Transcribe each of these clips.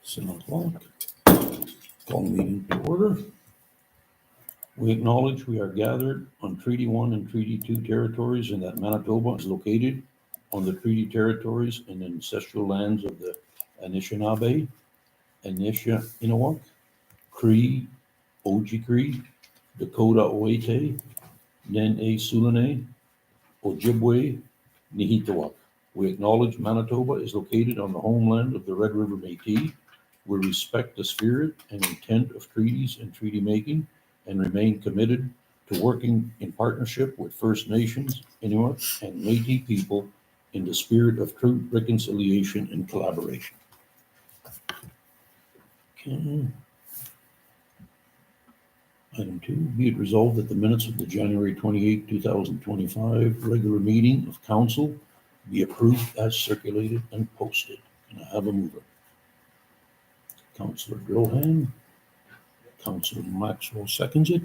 7:00. Call the meeting to order. We acknowledge we are gathered on Treaty 1 and Treaty 2 territories and that Manitoba is located on the treaty territories and ancestral lands of the Anishinaabe, Innuit, Cree, Oji-Cree, Dakota Oete, Nene Sulene, Ojibwe, Nihitawak. We acknowledge Manitoba is located on the homeland of the Red River Métis. We respect the spirit and intent of treaties and treaty making and remain committed to working in partnership with First Nations, Inuit, and Métis people in the spirit of true reconciliation and collaboration. Okay. Item 2, be it resolved that the minutes of the January 28, 2025 regular meeting of council be approved as circulated and posted. Can I have a mover? Councillor Grohan. Councillor Maxwell seconds it.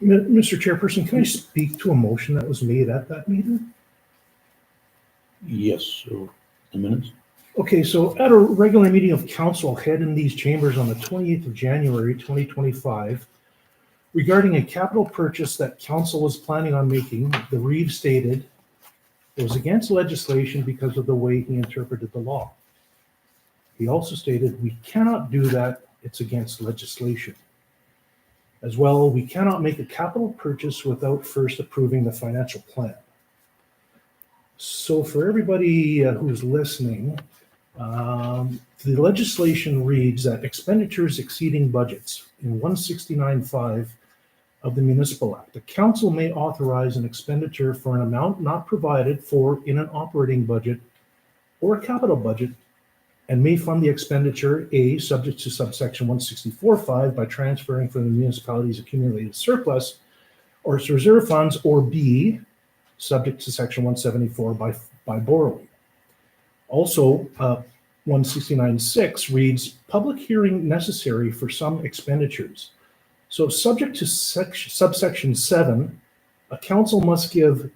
Mr. Chairperson, can I speak to a motion that was made at that meeting? Yes, so the minutes. Okay, so at a regular meeting of council held in these chambers on the 28th of January, 2025, regarding a capital purchase that council was planning on making, the Reeve stated it was against legislation because of the way he interpreted the law. He also stated, we cannot do that, it's against legislation. As well, we cannot make a capital purchase without first approving the financial plan. So for everybody who's listening, the legislation reads that expenditures exceeding budgets in 169.5 of the Municipal Act, the council may authorize an expenditure for an amount not provided for in an operating budget or a capital budget and may fund the expenditure, A, subject to subsection 164.5 by transferring from the municipality's accumulated surplus or its reserve funds, or B, subject to section 174 by borrowing. Also, 169.6 reads, public hearing necessary for some expenditures. So subject to subsection 7, a council must give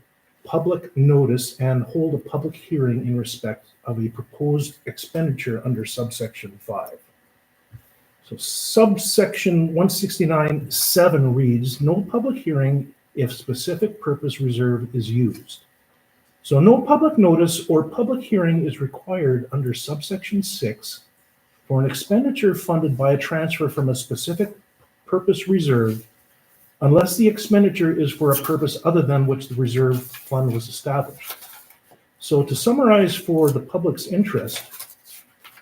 public notice and hold a public hearing in respect of a proposed expenditure under subsection 5. So subsection 169.7 reads, no public hearing if specific purpose reserve is used. So no public notice or public hearing is required under subsection 6 for an expenditure funded by a transfer from a specific purpose reserve unless the expenditure is for a purpose other than which the reserve fund was established. So to summarize for the public's interest,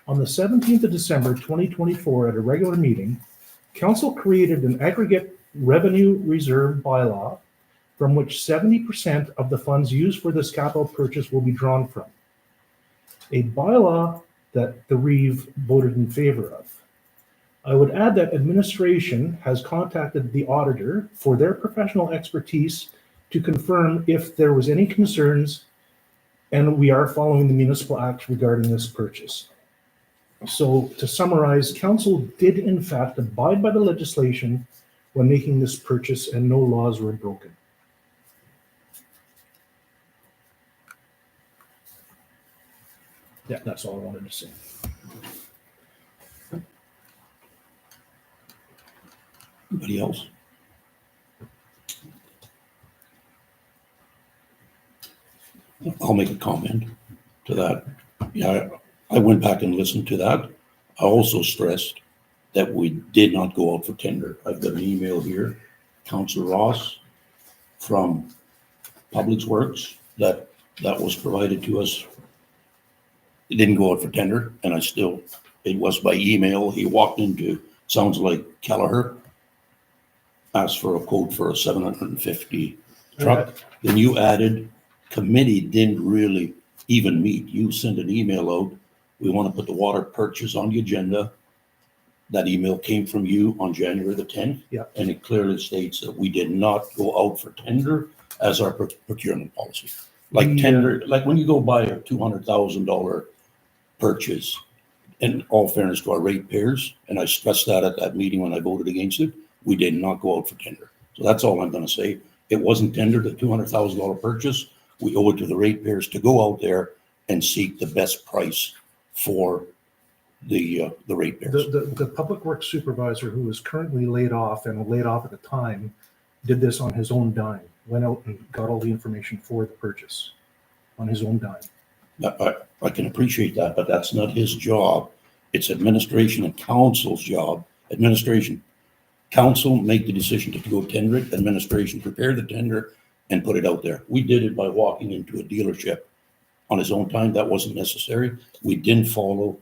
on the 17th of December 2024 at a regular meeting, council created an aggregate revenue reserve bylaw from which 70% of the funds used for this capital purchase will be drawn from. A bylaw that the Reeve voted in favor of. I would add that administration has contacted the auditor for their professional expertise to confirm if there was any concerns, and we are following the Municipal Act regarding this purchase. So to summarize, council did in fact abide by the legislation when making this purchase and no laws were broken. Yeah, that's all I wanted to say. Anybody else? I'll make a comment to that. Yeah, I went back and listened to that. I also stressed that we did not go out for tender. I've got an email here, Councillor Ross from Public Works, that was provided to us. It didn't go out for tender, and it was by email. He walked into, sounds like Kelleher, asked for a quote for a 750 truck. Then you added, committee didn't really even meet. You sent an email out. We want to put the water purchase on the agenda. That email came from you on January the 10th. Yeah. And it clearly states that we did not go out for tender as our procurement policy. Like tender, like when you go buy a $200,000 purchase, in all fairness to our ratepayers, and I stressed that at that meeting when I voted against it, we did not go out for tender. So that's all I'm going to say. It wasn't tendered, a $200,000 purchase. We owe it to the ratepayers to go out there and seek the best price for the ratepayers. The public works supervisor who is currently laid off and laid off at the time did this on his own dime, went out and got all the information for the purchase on his own dime. I can appreciate that, but that's not his job. It's administration and council's job. Administration, council make the decision to go tender it, administration prepare the tender and put it out there. We did it by walking into a dealership on his own time. That wasn't necessary. We didn't follow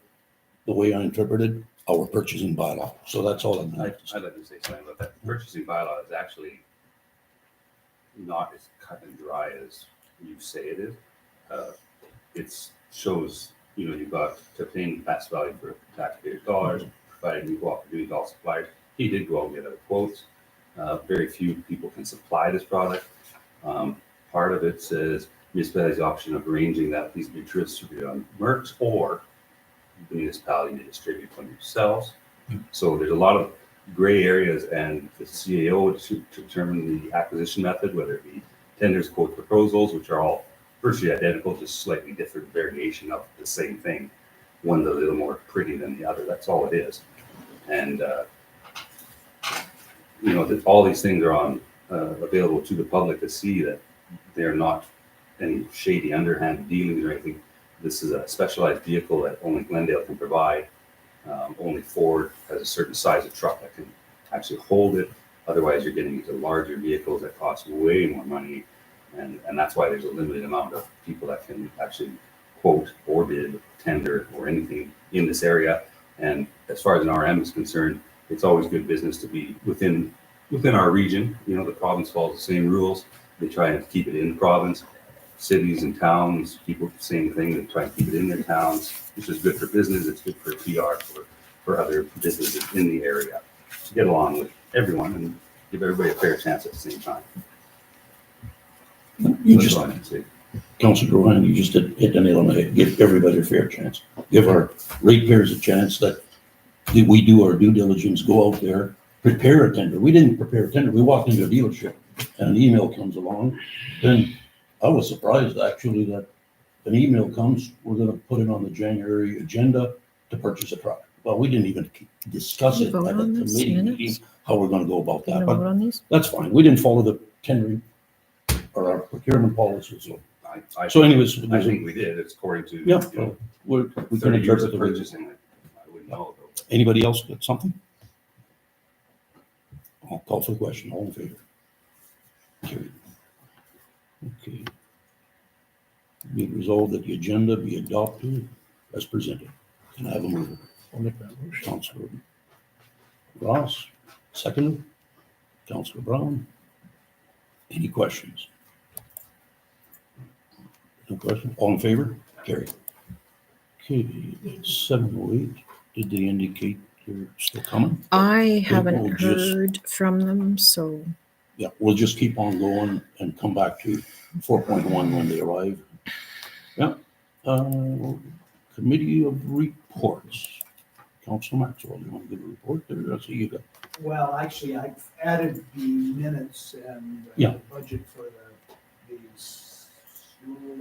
the way I interpreted our purchasing bylaw. So that's all I'm. I'd like to say something about that. Purchasing bylaw is actually not as cut and dry as you say it is. It shows, you've got to obtain best value for taxpayer dollars, provided you go out to all suppliers. He did go out and get other quotes. Very few people can supply this product. Part of it says municipality's option of arranging that these be distributed on Mercs or the municipality may distribute from themselves. So there's a lot of gray areas, and the CAO to determine the acquisition method, whether it be tenders, quote proposals, which are all virtually identical, just slightly different variation of the same thing. One's a little more pretty than the other. That's all it is. And all these things are on available to the public to see that they're not any shady underhand dealings or anything. This is a specialized vehicle that only Glendale can provide. Only Ford has a certain size of truck that can actually hold it. Otherwise, you're getting into larger vehicles that cost way more money. And that's why there's a limited amount of people that can actually quote or bid, tender, or anything in this area. And as far as an RM is concerned, it's always good business to be within our region. The province follows the same rules. They try and keep it in the province. Cities and towns, people, same thing. They try and keep it in their towns, which is good for business. It's good for PR, for other businesses in the area to get along with everyone and give everybody a fair chance at the same time. Councilor Rohan, you just hit the nail on the head. Give everybody a fair chance. Give our ratepayers a chance that we do our due diligence, go out there, prepare a tender. We didn't prepare a tender. We walked into a dealership and an email comes along. Then I was surprised actually that an email comes, we're going to put it on the January agenda to purchase a truck. Well, we didn't even discuss it at the committee meeting, how we're going to go about that. But that's fine. We didn't follow the tendering or our procurement policies. So anyways, I think we did. It's according to, we can 30 years interpret of the purchasing it. I wouldn't know. Anybody else got something? I'll call for the question. All in favor? Carried. Okay. Be it resolved that the agenda be adopted as presented. Can I have a mover? I'll make that motion. Councilor Ross, second. Councilor Brown. Any questions? No question? All in favor? Carried. Okay, it's 7:08. Did they indicate they're still coming? I haven't will just- heard from them, so Yeah, we'll just keep on going and come back to 4.1 when they arrive. Yeah. Committee of reports. Councilor Maxwell, you want to give a report there? I see you got. Well, actually, I've added the minutes and Yeah. budget for the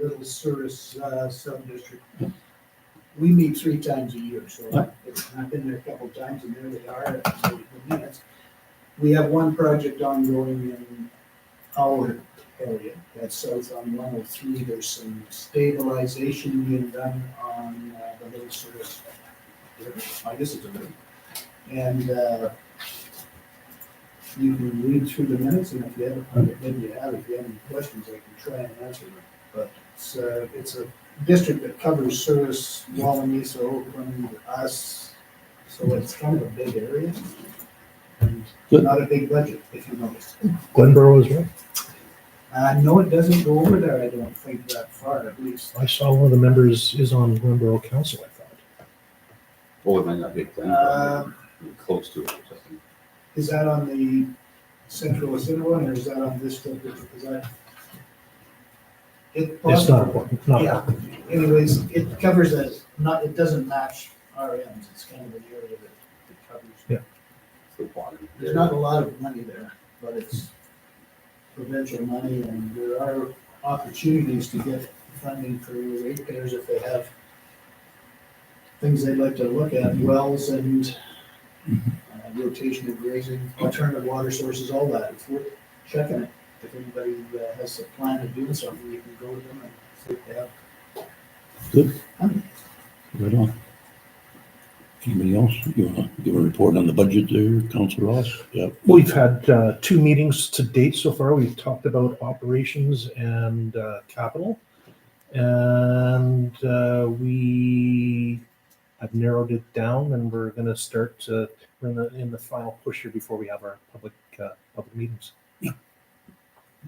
Little Service sub-district. Yeah. We meet 3 times a year, so Yeah. I've been there a couple of times, and there they are, the minutes. We have one project ongoing in our area, that's south on 103. There's some stabilization being done on the Little Service. I guess it's a river. And you can read through the minutes, and if you have, maybe you have, if you have any questions, I can try and answer them. But it's a district that covers service, Wawanesa, Oakland, us, so it's kind of a big area. And Good. not a big budget, if you notice. Glenboro is right. No, it doesn't go over there, I don't think, that far, at least. I saw one of the members is on Glenboro Council, I thought. Or it might not get done, close to it or something. Is that on the Central Assiniboine, or is that on this district? Is that? It's not important. Not Yeah, anyways, it covers it doesn't match our ends, it's kind of an area that it covers. Yeah. The water. There's not a lot of money there, but it's provincial money, and there are opportunities to get funding for ratepayers if they have things they'd like to look at, wells and rotation of grazing, alternative water sources, all that. It's worth checking it. If anybody has a plan of doing something, you can go to them and see if they have. Good. Right on. Anybody else? You wanna give a report on the budget there, Councillor Ross? Yeah. We've had 2 meetings to date so far. We've talked about operations and capital. And we have narrowed it down, and we're going to start we're in the final push here before we have our public meetings.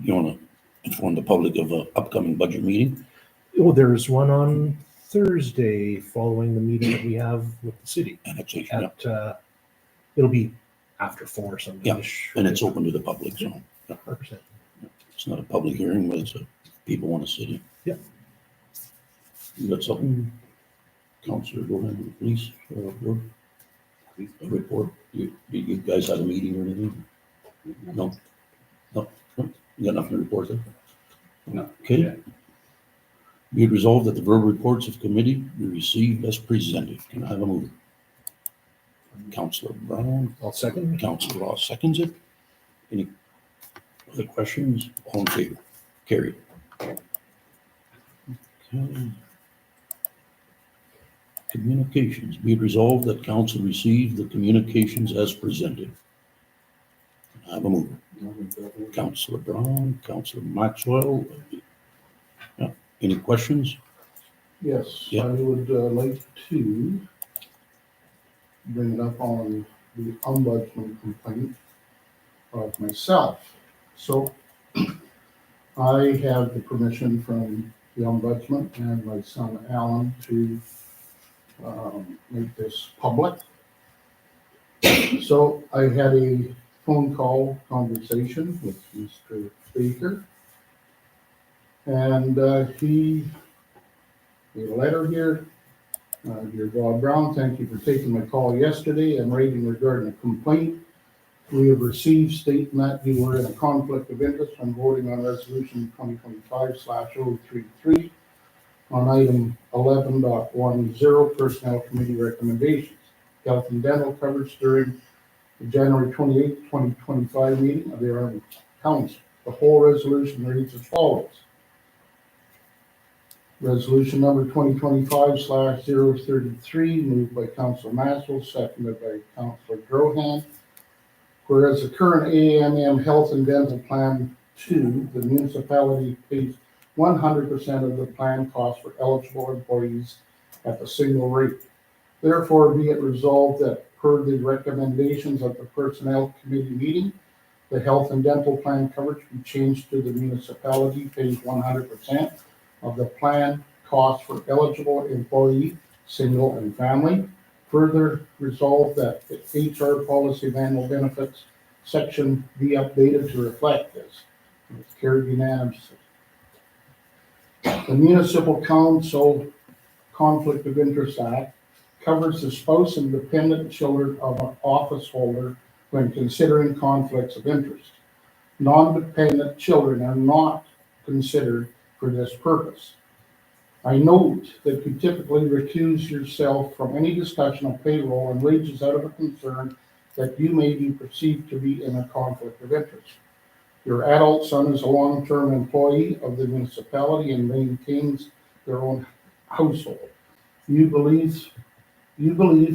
You wanna inform the public of a upcoming budget meeting? Oh, there's one on Thursday following the meeting that we have with the city. Annexation, yeah. At it'll be after 4 or something. Yeah, and it's open to the public, so 100%. it's not a public hearing, but it's people wanna sit in. Yeah. You got something, Councillor, go ahead, please, Rob? A report? You guys had a meeting or anything? No? No? You got nothing to report there? No. Okay. Yeah. Be it resolved that the verbal reports of committee be received as presented. Can I have a move? Councillor Brown, I'll second. Councillor Ross seconds it. Any other questions? All in favor? Carried. Okay. Communications. Be it resolved that council receive the communications as presented. Can I have a move? Councillor Brown, Councillor Maxwell. Yeah. Any questions? Yes, Yeah. I would like to bring it up on the ombudsman complaint of myself. So I have the permission from the ombudsman and my son Alan to make this public. So I had a phone call conversation with Mr. Baker. And he made a letter here. Dear Bob Brown, thank you for taking my call yesterday and writing regarding a complaint we have received stating that you were in a conflict of interest when voting on resolution 2025/033 on item 11.10 personnel committee recommendations, health and dental coverage during the January 28, 2025 meeting of the Army Council. The whole resolution reads as follows. Resolution number 2025/033, moved by Councilor Maxwell, seconded by Councilor Drohan. Whereas the current AMM Health and Dental Plan 2, the municipality pays 100% of the plan cost for eligible employees at the single rate. Therefore, be it resolved that per the recommendations of the Personnel Committee meeting, the health and dental plan coverage be changed to the municipality pays 100% of the plan cost for eligible employee, single and family. Further resolve that the HR policy of annual benefits section be updated to reflect this. It's carried unanimously. The Municipal Council Conflict of Interest Act covers the spouse and dependent children of an office holder when considering conflicts of interest. Non-dependent children are not considered for this purpose. I note that you typically recuse yourself from any discussion of payroll and wages out of a concern that you may be perceived to be in a conflict of interest. Your adult son is a long-term employee of the municipality and maintains their own household. You believe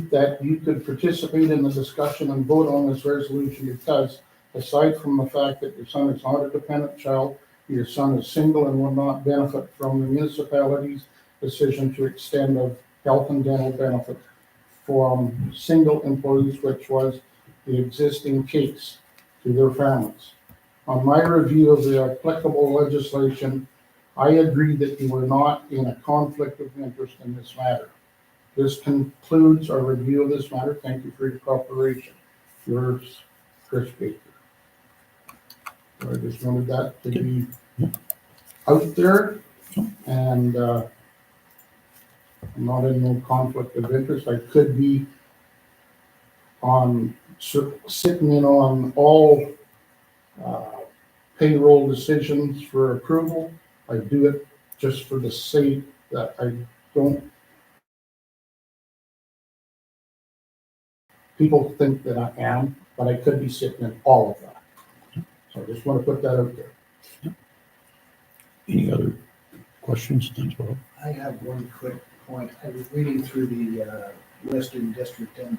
that you could participate in the discussion and vote on this resolution because, aside from the fact that your son is not a dependent child, your son is single and will not benefit from the municipality's decision to extend of health and dental benefit from single employees, which was the existing case, to their families. On my review of the applicable legislation, I agree that you are not in a conflict of interest in this matter. This concludes our review of this matter. Thank you for your cooperation. Yours, Chris Baker. So I just wanted that to be out there, and I'm not in no conflict of interest. I could be sitting in on all payroll decisions for approval. I do it just for the sake that I don't people think that I am, but I could be sitting in all of that. So I just want to put that out there. Any other questions? Thanks, Bob. I have one quick point. I was reading through the Western District, and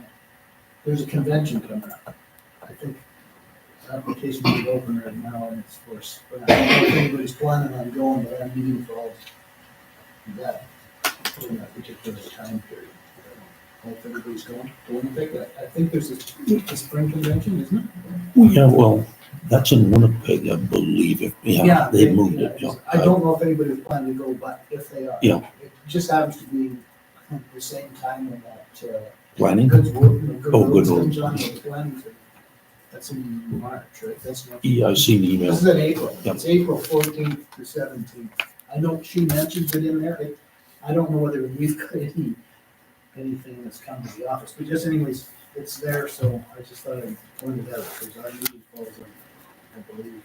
there's a convention coming up. I think applications are open right now, and it's for spring. I don't know if anybody's planning on going, but I'm meeting for all that during that particular time period. I don't know if everybody's going. I think there's a spring convention, isn't it? Yeah, well, that's in Winnipeg, I believe. Yeah, they moved it. Yeah. I don't know if anybody was planning to go, but if they are. Yeah. It just happens to be the same time when that, Planning? Good Good Roads Roads. comes on, the planning thing. That's in March, right? That's not. Yeah, I seen the email. This is in April. Yep. It's April 14th to 17th. I know she mentions it in there. I don't know whether we've got anything that's come to the office, but just anyways, it's there, so I just thought I'd point it out, because our meeting falls on, I believe,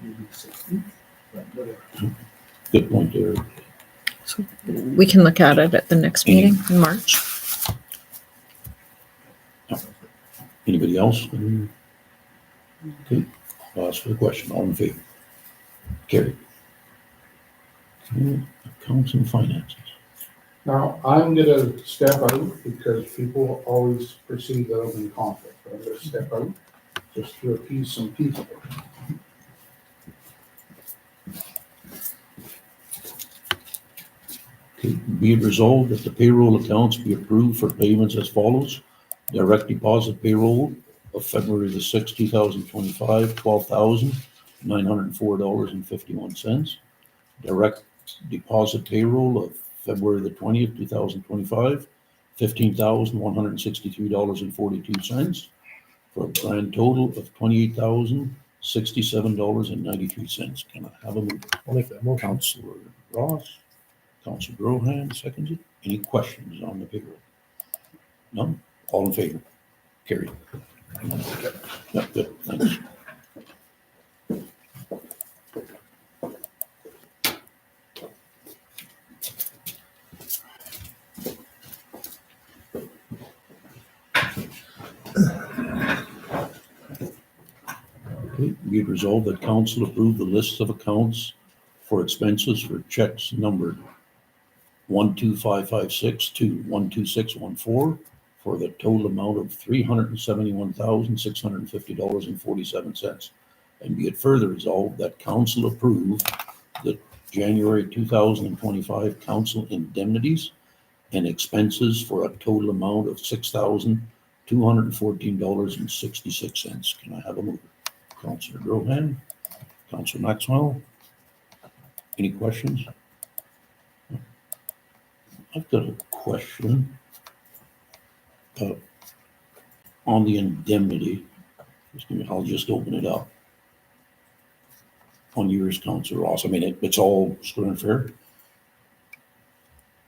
maybe 16th, but whatever. Good point there. So we can look at it at the next meeting in March. Anybody else? Okay, I'll ask for the question. All in favor? Carried. Okay, accounts and finances. Now, I'm gonna step out because people always perceive that I'm in conflict. I'm gonna step out just to appease some people. Okay, be it resolved that the payroll accounts be approved for payments as follows. Direct deposit payroll of February the sixth, 2025, $12,904.51. Direct deposit payroll of February the 20th, 2025, $15,163.42, for a grand total of $28,067.93. Can I have a move? I'll make that motion. Councillor Ross, Councillor Grohan seconds it. Any questions on the payroll? None? All in favor? Carried. Yeah, good, thanks. Okay, be it resolved that council approve the list of accounts for expenses for checks numbered 12556 to 12614 for the total amount of $371,650.47. And be it further resolved that council approve the January 2025 council indemnities and expenses for a total amount of $6,214.66. Can I have a mover? Councillor Grohan, Councillor Maxwell. Any questions? I've got a question on the indemnity. I'll just open it up. On yours, Councillor Ross. I mean, it's all square and fair.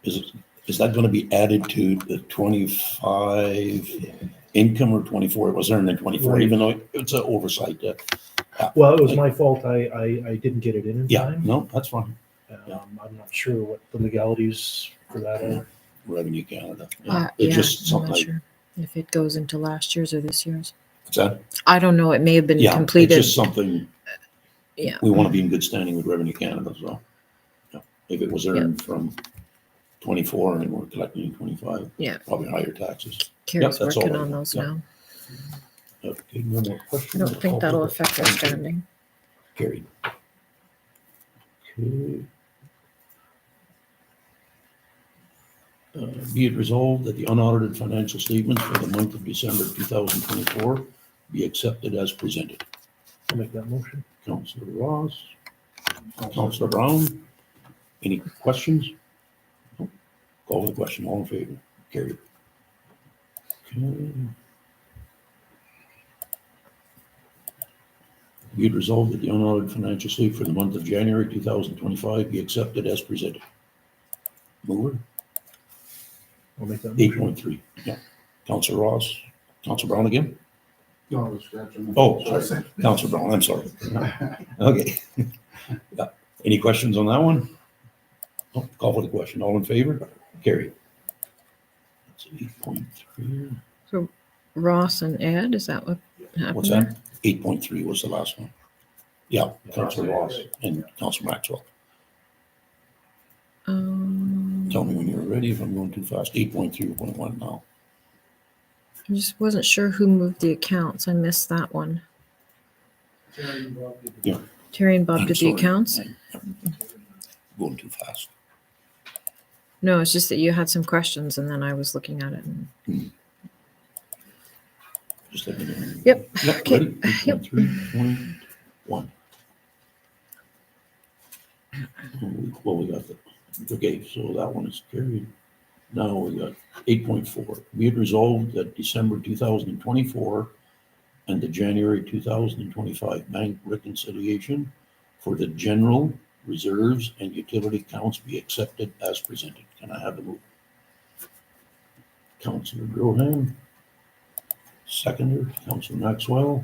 Is that going to be added to the 25 income or 24? It was earned in 24, Right. even though it's an oversight. Well, it was my fault. I didn't get it in Yeah, time. no, that's fine. I'm not sure what the legalities for that are. Revenue Canada. Yeah, It's just I'm something not like, sure if it goes into last year's or this year's. what's that? I don't know. It may have been Yeah, it's completed. just something, Yeah. we want to be in good standing with Revenue Canada, so. Yeah. If it was earned from 24 and we're collecting in 25. Yeah. Probably higher taxes. Carrie's that's all working right. on those Yeah. now. Okay, no more I questions. don't think that'll affect our standing. Carried. Okay. Be it resolved that the unaudited financial statements for the month of December 2024 be accepted as presented. I'll make that motion. Councillor Ross, Councillor Brown, any questions? No? Call for the question, all in favor? Carried. Okay. Be it resolved that the unaudited financial statement for the month of January 2025 be accepted as presented. Mover? I'll make that motion. 8.3, yeah. Councillor Ross, Councillor Brown again? No, I was scratching. Oh, sorry, Councillor Brown, I'm sorry. Okay. Yeah. Any questions on that one? No? Call for the question, all in favor? Carried. 8.3. Ross and Ed, is that what happened What's there? that? 8.3 was the last one. Yeah, Councillor Ross and Councillor Maxwell. Tell me when you're ready if I'm going too fast. 8.3.1 now. I just wasn't sure who moved the accounts. I missed that one. Terry and Bob did the- Yeah. Terry and Bob I'm did the sorry. accounts? I'm going too fast. No, it's just that you had some questions and then I was looking at it. And Just let me know. Yep. Yep, Okay. ready? 8.3.1. Well, we got okay, so that one is carried. Now we got 8.4. Be it resolved that December 2024 and the January 2025 bank reconciliation for the general reserves and utility accounts be accepted as presented. Can I have a move? Councillor Grohan. Seconder, Councillor Maxwell.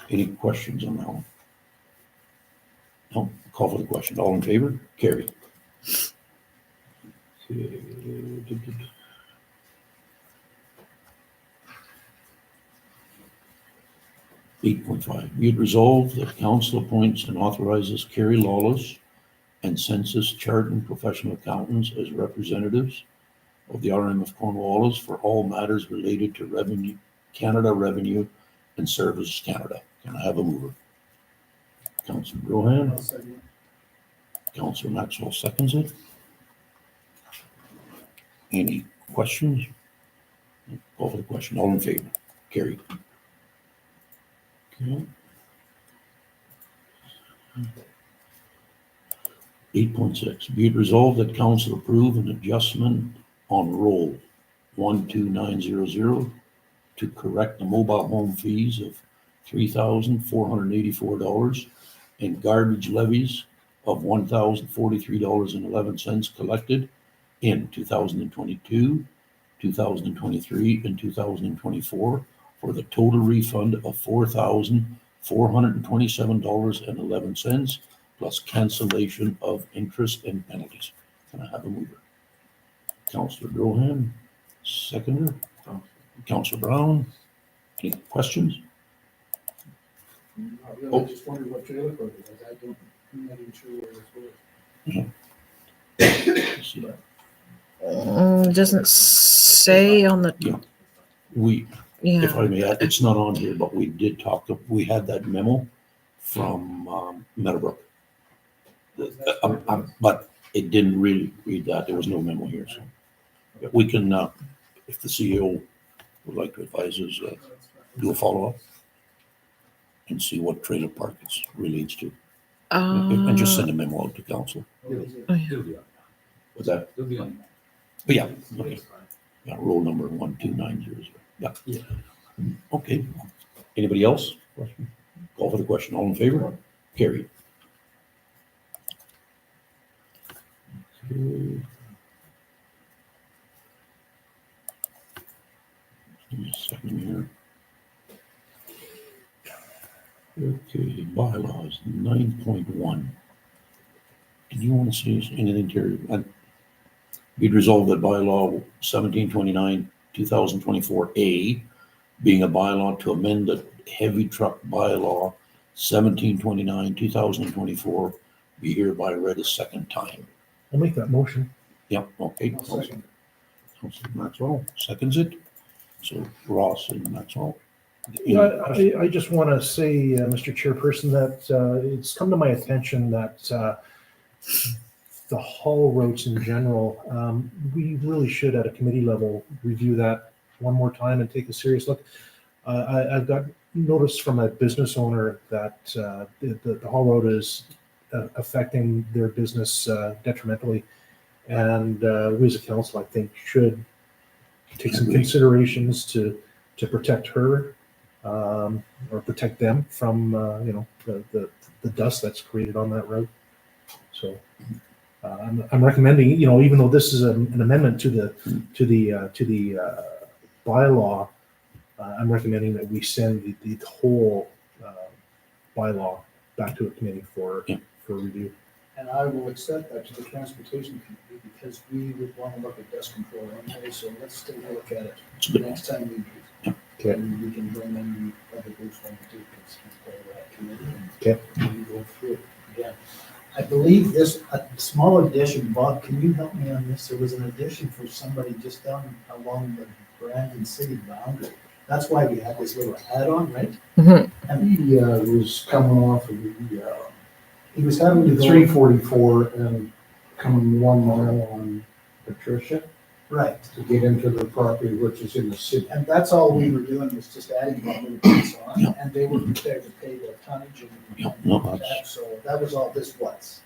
Any questions on that one? No, call for the question. All in favor? Carried. Okay. 8.5, be it resolved that council appoints and authorizes Carrie Lawless and Census Chart and Professional Accountants as representatives of the RM of Cornwallis for all matters related to revenue, Canada Revenue and Services Canada. Can I have a mover? Councillor Grohan, I'll second Councillor Maxwell seconds it. Any questions? Call for the question. All in favor? Carried. Okay. 8.6, be it resolved that council approve an adjustment on roll 12900 to correct the mobile home fees of $3,484 and garbage levies of $1,043.11 collected in 2022, 2023, and 2024 for the total refund of $4,427.11 plus cancellation of interest and penalties. Can I have a mover? Councillor Grohan, seconder. Councillor Brown, any questions? Not Oh. really, I just wondered what trailer court it was. I'm not even sure where this was. Let's see. it doesn't say on the, We, yeah. if I may add, it's not on here, but we did talk, we had that memo from Meadowbrook. But it didn't really read that. There was no memo here, so. But we can, if the CEO would like to advise us, do a follow-up and see what trailer park it relates to. And just send a memo out to council. What is it? Oh, yeah. It'll be on. Was that? It'll be on. But yeah, okay. Yeah, roll number 12900. Yeah. Okay. Anybody else? Call for the question. All in favor? Carried. Okay. Give me a second here. Okay, bylaws 9.1. Do you want to say anything, Terry? Be it resolved that bylaw 1729, 2024A, being a bylaw to amend the heavy truck bylaw 1729, 2024, be hereby read a second time. I'll make that motion. Yep, okay. I'll second. Councilor Maxwell seconds it. So Ross and Maxwell. Any Yeah, questions? I just want to say, Mr. Chairperson, that it's come to my attention that the haul routes in general, we really should at a committee level review that one more time and take a serious look. I've got notice from a business owner that the haul road is affecting their business detrimentally. And we as a council, I think, should take some considerations to protect her or protect them from the dust that's created on that road. So I'm recommending, even though this is an amendment to the bylaw, I'm recommending that we send the whole bylaw back to a committee for review. And I will accept that to the transportation committee because we would want to look at dust control anyway, so let's take a look at it It's the good. next time we meet. Okay. And we can bring in other groups from the because he's part of that committee. Okay. And we go through it again. I believe this, a small addition, Bob, can you help me on this? There was an addition for somebody just down along the Brandon City boundary. That's why we had this little add-on, right? Mhm. And He was coming off of the he was having to go. 344 and coming 1 mile on Patricia Right. to get into their property, which is in the city. And that's all we were doing was just adding that little piece on, and they were prepared to pay the tonnage and. Yeah, no, that's- that. So that was all this was.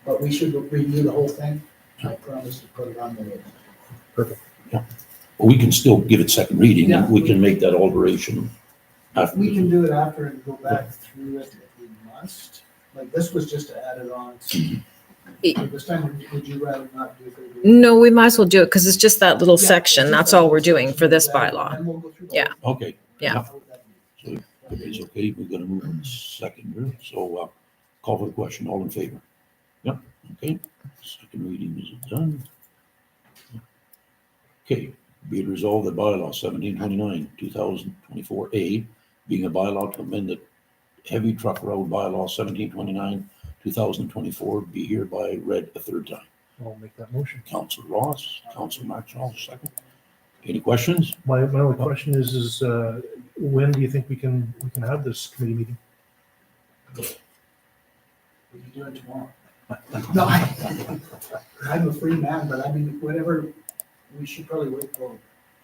But we should review the whole thing. I promise to put it on the list. We can still give it second reading, Yeah. and we can make that alteration after. We can do it after and go back through it if we must. Like this was just to add it on. This time, would you rather not do it? No, we might as well do it because it's just that little section. That's all we're doing for this And bylaw. then we'll go through the Yeah. whole Okay, Yeah. thing. so if it's okay, we're gonna move on to second, so, call for the question, all in favor? Yep, okay, second reading is done. Okay, be it resolved that bylaw 1729, 2024A, being a bylaw to amend the heavy truck road bylaw 1729, 2024, be hereby read a third time. I'll make that motion. Councilor Ross, Councilor Maxwell, second. Any questions? My only question is, when do you think we can have this committee meeting? We can do it tomorrow. No, I'm a free man, but I mean, whatever, we should probably wait for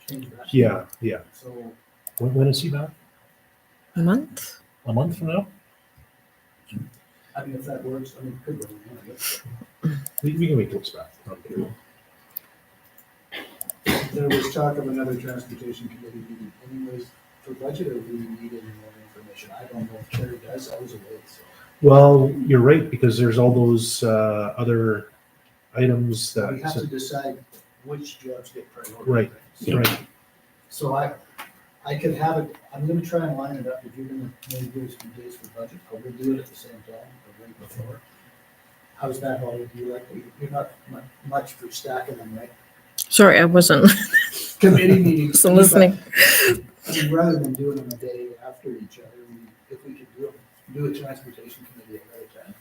change that. Yeah. So, When is he back? A month? A month from now? I mean, if that works, I mean, it could work. We can wait till it's back. Okay. There was talk of another transportation committee meeting anyways for budget, or do we need any more information? I don't know if Terry does, I was away, so. Well, you're right, because there's all those other items We have to that, decide which jobs get priority. Right. Yeah. right, So I could have it, I'm gonna try and line it up, if you're gonna maybe give us some days for budget, or we'll do it at the same time, or right before. How's that, Holly, do you like, you're not much for stacking them, right? Sorry, I wasn't Committee meetings. listening. I mean, rather than doing them a day after each other, if we could do a transportation committee at a time.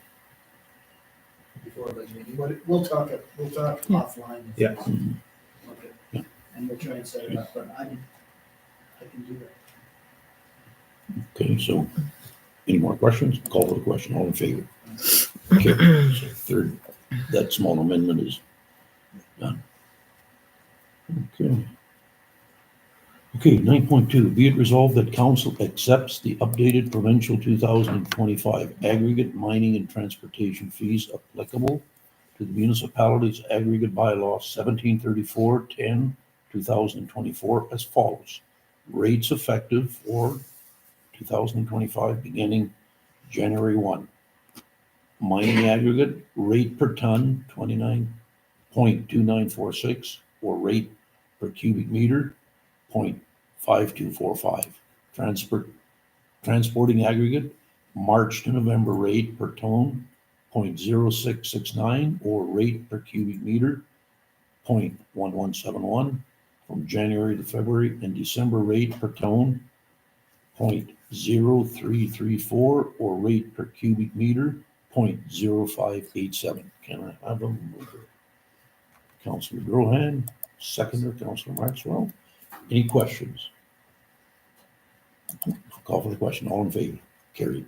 Before a budget meeting, but we'll talk Yeah. offline. Yeah. Okay, Yeah. and we'll try and set it up, but I can do that. Okay, so any more questions? Call for the question, all in favor? Okay, so third, that small amendment is done. Okay. Okay, 9.2, be it resolved that council accepts the updated provincial 2025 aggregate mining and transportation fees applicable to the municipality's aggregate bylaw 1734-10, 2024 as follows. Rates effective for 2025 beginning January 1. Mining aggregate rate per ton 29.2946 or rate per cubic meter 0.5245. Transporting aggregate March to November rate per ton 0.0669 or rate per cubic meter 0.1171. From January to February and December rate per ton 0.0334 or rate per cubic meter 0.0587. Can I have a mover? Councilor Grohan, seconder, Councilor Maxwell. Any questions? I'll call for the question. All in favor? Carried.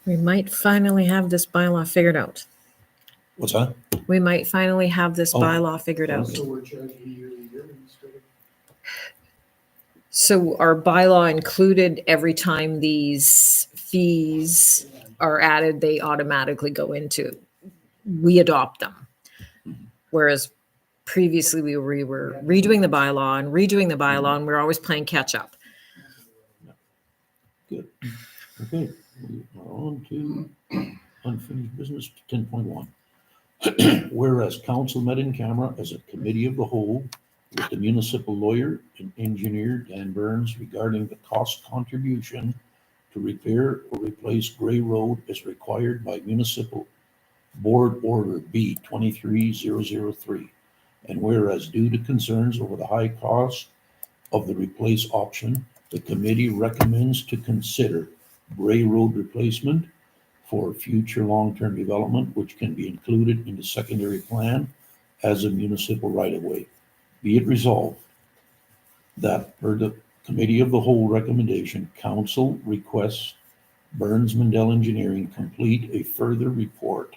We might finally have this bylaw figured out. What's that? We might finally have this Oh. bylaw figured out. So we're charging yearly instead of. So our bylaw included every time these fees are added, they automatically go into, we adopt them. Whereas previously we were redoing the bylaw and redoing the bylaw and we're always playing catch up. Good. Okay, we are on to unfinished business 10.1. Whereas council met in camera as a committee of the whole with the municipal lawyer and engineer Dan Burns regarding the cost contribution to repair or replace Gray Road as required by Municipal Board Order B 23003. And whereas due to concerns over the high cost of the replace option, the committee recommends to consider Gray Road replacement for future long-term development, which can be included in the secondary plan as a municipal right-of-way. Be it resolved that per the Committee of the Whole recommendation, council requests Burns Mandel Engineering complete a further report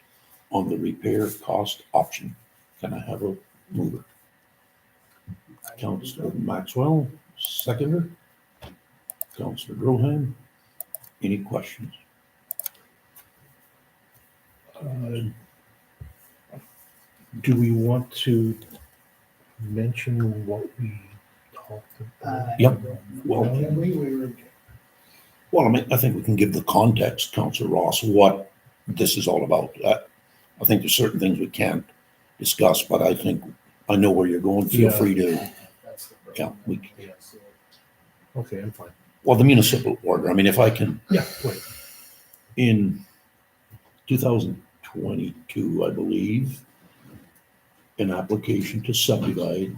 on the repair cost option. Can I have a mover? Councilor Maxwell, seconder. Councilor Grohan. Any questions? Do we want to mention what we talked about? Yep. Well, Can we were, Well, I mean, I think we can give the context, Councillor Ross, what this is all about. I think there's certain things we can't discuss, but I think I know where you're going. Feel Yeah. free to, that's the yeah, problem. we, So, Okay, I'm fine. well, the municipal order, I mean, if I can, Yeah, wait. in 2022, I believe, an application to subdivide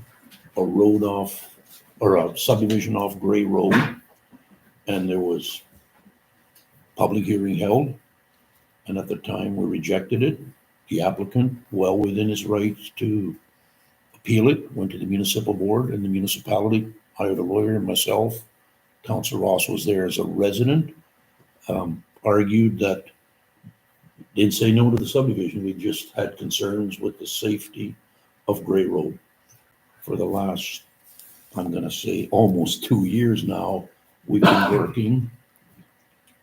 a road off, or a subdivision off Gray Road, and there was public hearing held, and at the time we rejected it. The applicant, well within his rights to appeal it, went to the municipal board, and the municipality hired a lawyer and myself. Councillor Ross was there as a resident, argued that, didn't say no to the subdivision, we just had concerns with the safety of Gray Road. For the last, I'm gonna say, almost 2 years now, we've been working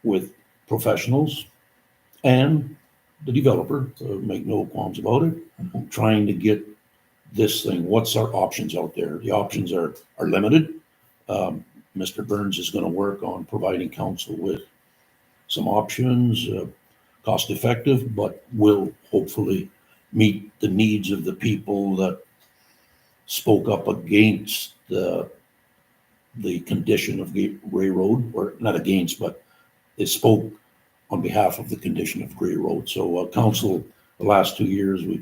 with professionals and the developer, make no qualms about it, trying to get this thing, what's our options out there? The options are limited. Mr. Burns is gonna work on providing council with some options, cost effective, but will hopefully meet the needs of the people that spoke up against the condition of Gray Road, or not against, but they spoke on behalf of the condition of Gray Road. So council, the last 2 years, a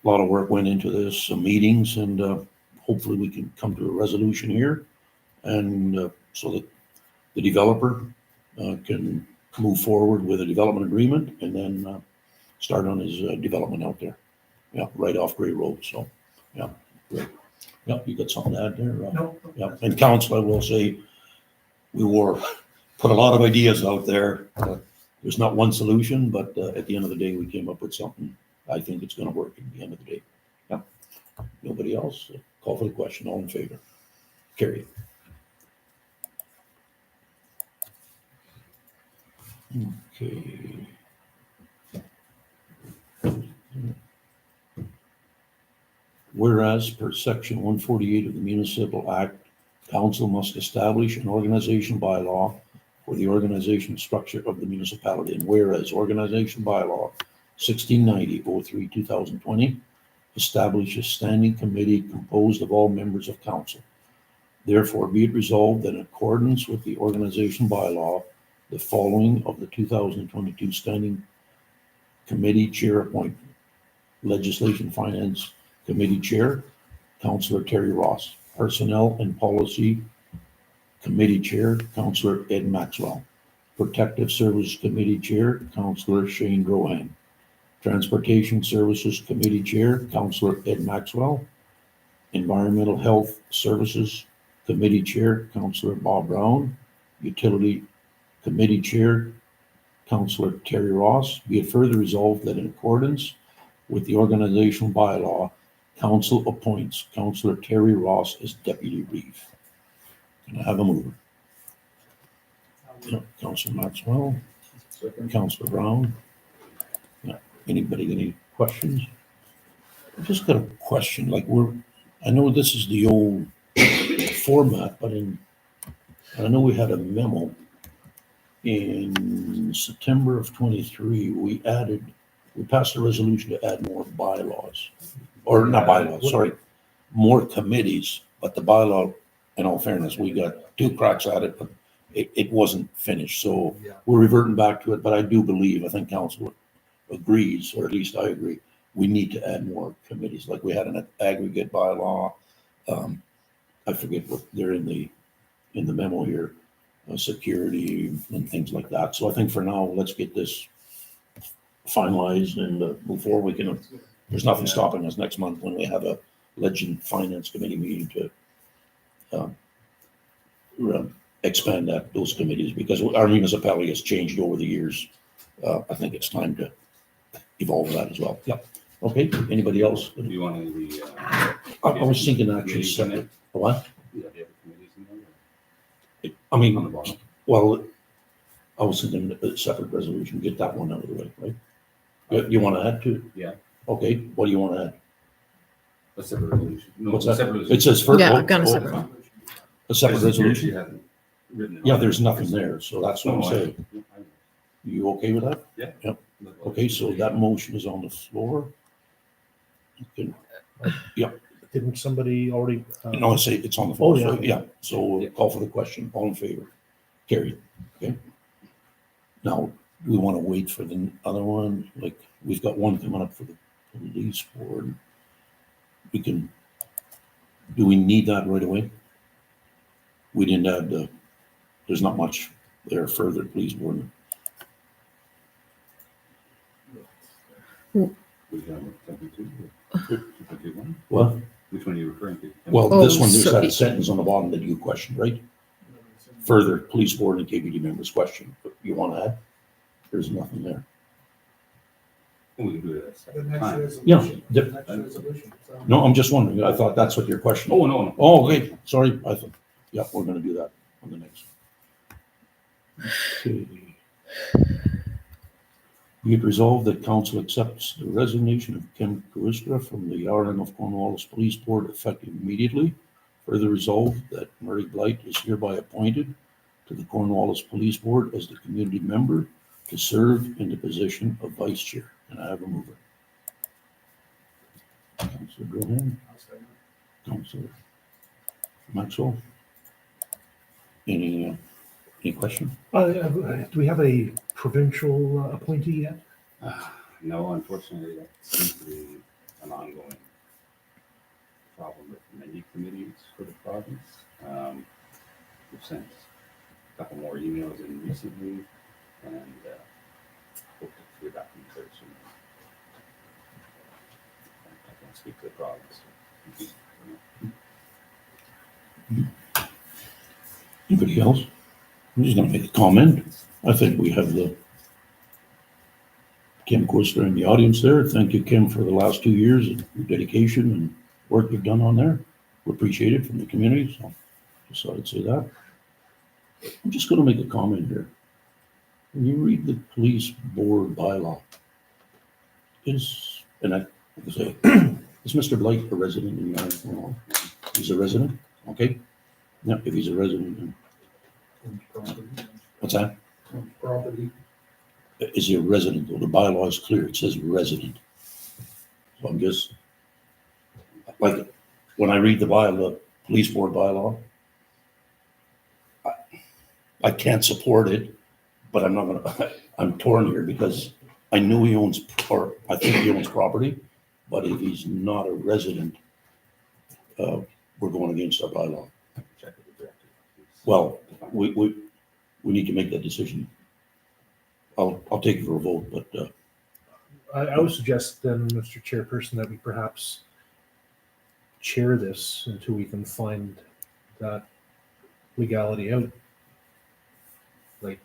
lot of work went into this, some meetings, and hopefully we can come to a resolution here. And so that the developer can move forward with a development agreement and then start on his development out there. Yeah, right off Gray Road. So, yeah, great. Yeah, you got something to add there? No. Yeah, and council, I will say, put a lot of ideas out there. There's not one solution, but at the end of the day, we came up with something. I think it's gonna work at the end of the day. Yeah. Nobody else? Call for the question. All in favor? Carry. Okay. Whereas per section 148 of the Municipal Act, council must establish an organization bylaw for the organizational structure of the municipality. And whereas organization bylaw 1690-03-2020 establishes standing committee composed of all members of council. Therefore, be it resolved that in accordance with the organization bylaw, the following of the 2022 standing committee chair appointment. Legislation Finance Committee Chair, Councillor Terry Ross. Personnel and Policy Committee Chair, Councillor Ed Maxwell. Protective Services Committee Chair, Councillor Shane Grohan. Transportation Services Committee Chair, Councillor Ed Maxwell. Environmental Health Services Committee Chair, Councillor Bob Brown. Utility Committee Chair, Councillor Terry Ross. Be it further resolved that in accordance with the organizational bylaw, council appoints Councillor Terry Ross as Deputy Reeve. Can I have a mover? Councillor Maxwell, Councillor Brown. Anybody got any questions? I just got a question, like I know this is the old format, but I know we had a memo in September of 23, we passed a resolution to add more bylaws, or not bylaws, sorry, more committees, but the bylaw, in all fairness, we got 2 cracks at it, but it wasn't finished, so Yeah. we're reverting back to it, but I do believe, I think council agrees, or at least I agree, we need to add more committees, like we had an aggregate bylaw. I forget what they're in the memo here, security and things like that. So I think for now, let's get this finalized and move forward. We can, there's nothing stopping us next month when we have a Legend Finance Committee meeting to expand those committees, because our municipality has changed over the years. I think it's time to evolve that as well. Yep. Okay, anybody else? Do you want any of the, I was thinking actually committees in there? separate. What? Yeah, the other committees in there? I On the mean, bottom? well, I was thinking a separate resolution, get that one out of the way, right? You want to add to? Yeah. Okay, what do you want to add? A separate resolution. No, What's a that? separate resolution. It says first. Yeah, oh, I've got a oh, separate one. A separate I see here she resolution? hasn't written it Yeah, on. there's nothing there, so that's what I'm No, I- saying. You okay with that? Yeah. Yep. Okay, so that motion is on the floor. You can- Didn't somebody already? No, I say it's on the floor, Oh, so, yeah. yeah, so we'll call for the question, all in favor, carried, okay? Now, do we want to wait for the other one, like, we've got one coming up for the police board. We can, do we need that right away? We didn't add there's not much there further, police board. We got something to- something to- What? Which one are you referring to? Well, Oh, this one, there's so- that sentence on the bottom that you questioned, right? Further, police board and KBD members question, you want to add? There's nothing there. We can do it at a The separate next time. resolution. Yeah. The next resolution. So- No, I'm just wondering, I thought that's what your question. Oh, no, no. Oh, okay, sorry, I thought, yeah, we're gonna do that on the next. Okay. Be it resolved that council accepts the resignation of Kim Caristra from the RN of Cornwallis Police Board effective immediately. Further resolved that Murray Blight is hereby appointed to the Cornwallis Police Board as the community member to serve in the position of vice chair. And I have a mover. Councilor Grohan, Councilor Maxwell. Any question? Do we have a provincial appointee yet? No, unfortunately, that seems to be an ongoing problem with many committees for the province. We've sent a couple more emails in recently, and hope to hear back from the church soon. I can't speak to the province. Anybody else? I'm just gonna make a comment. I think we have the Kim Corster in the audience there. Thank you, Kim, for the last 2 years and your dedication and work you've done on there. We appreciate it from the community, so just thought I'd say that. I'm just gonna make a comment here. When you read the police board bylaw, and I can say, is Mr. Blight a resident in the island? He's a resident, okay? Yeah, if he's a resident, then what's that? Property. Is he a resident? Well, the bylaw is clear. It says resident. So I'm just, like, when I read the bylaw, police board bylaw, I can't support it, but I'm not gonna, I'm torn here because I know he owns, or I think he owns property, but if he's not a resident, we're going against our bylaw. Check with the director. Well, we need to make that decision. I'll take it for a vote, but, I would suggest then, Mr. Chairperson, that we perhaps chair this until we can find that legality out. Like,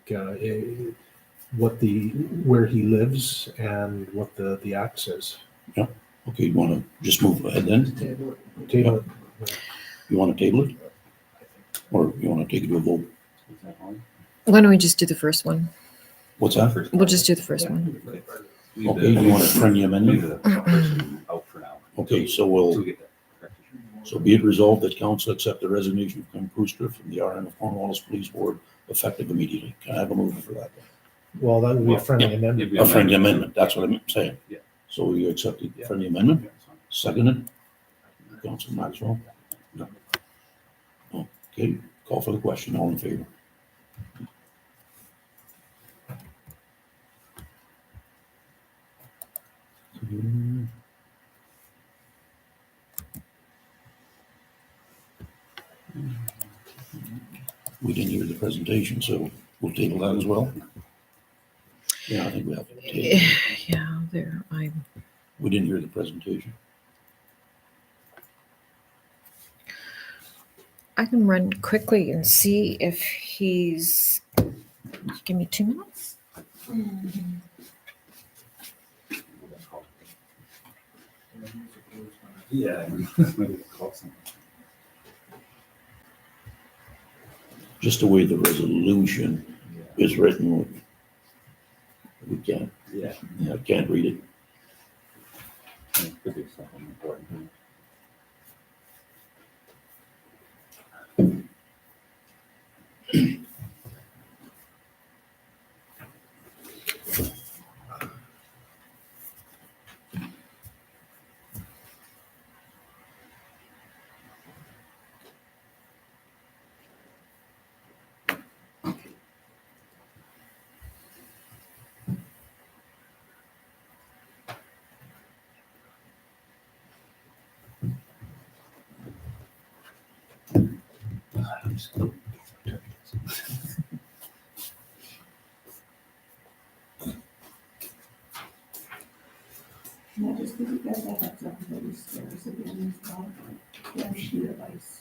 where he lives and what the act says. okay, you wanna just move ahead then? Table it. Table it. You wanna table it? Or you wanna take it to a vote? Is that on? Why don't we just do the first one? What's that? First We'll one. just do the first one. Leave Okay, you want a friendly leave amendment? the person out for now. Okay, so Until we'll, we get that corrected. so be it resolved that council accept the resignation of Kim Brewster from the RN of Cornwallis Police Board effective immediately. Can I have a mover for that? Well, that would be a friendly Yeah. amendment. If we A friendly amend it. amendment, that's what I'm saying. Yeah. So you accept the Yeah. friendly amendment? Yeah, it's fine. Seconded? Council Maxwell? No. Okay, call for the question, all in favor? We didn't hear the presentation, so we'll table that as well. Yeah, I think we have to table. Yeah, there, We didn't hear the presentation. I can run quickly and see if give me 2 minutes. Yeah. Maybe call some. Just the way the resolution is written, we can't, Yeah. I can't read it. Could be something important. Yeah, just because you guys have that stuff, everybody stares again, it's all, yeah, sheet of ice.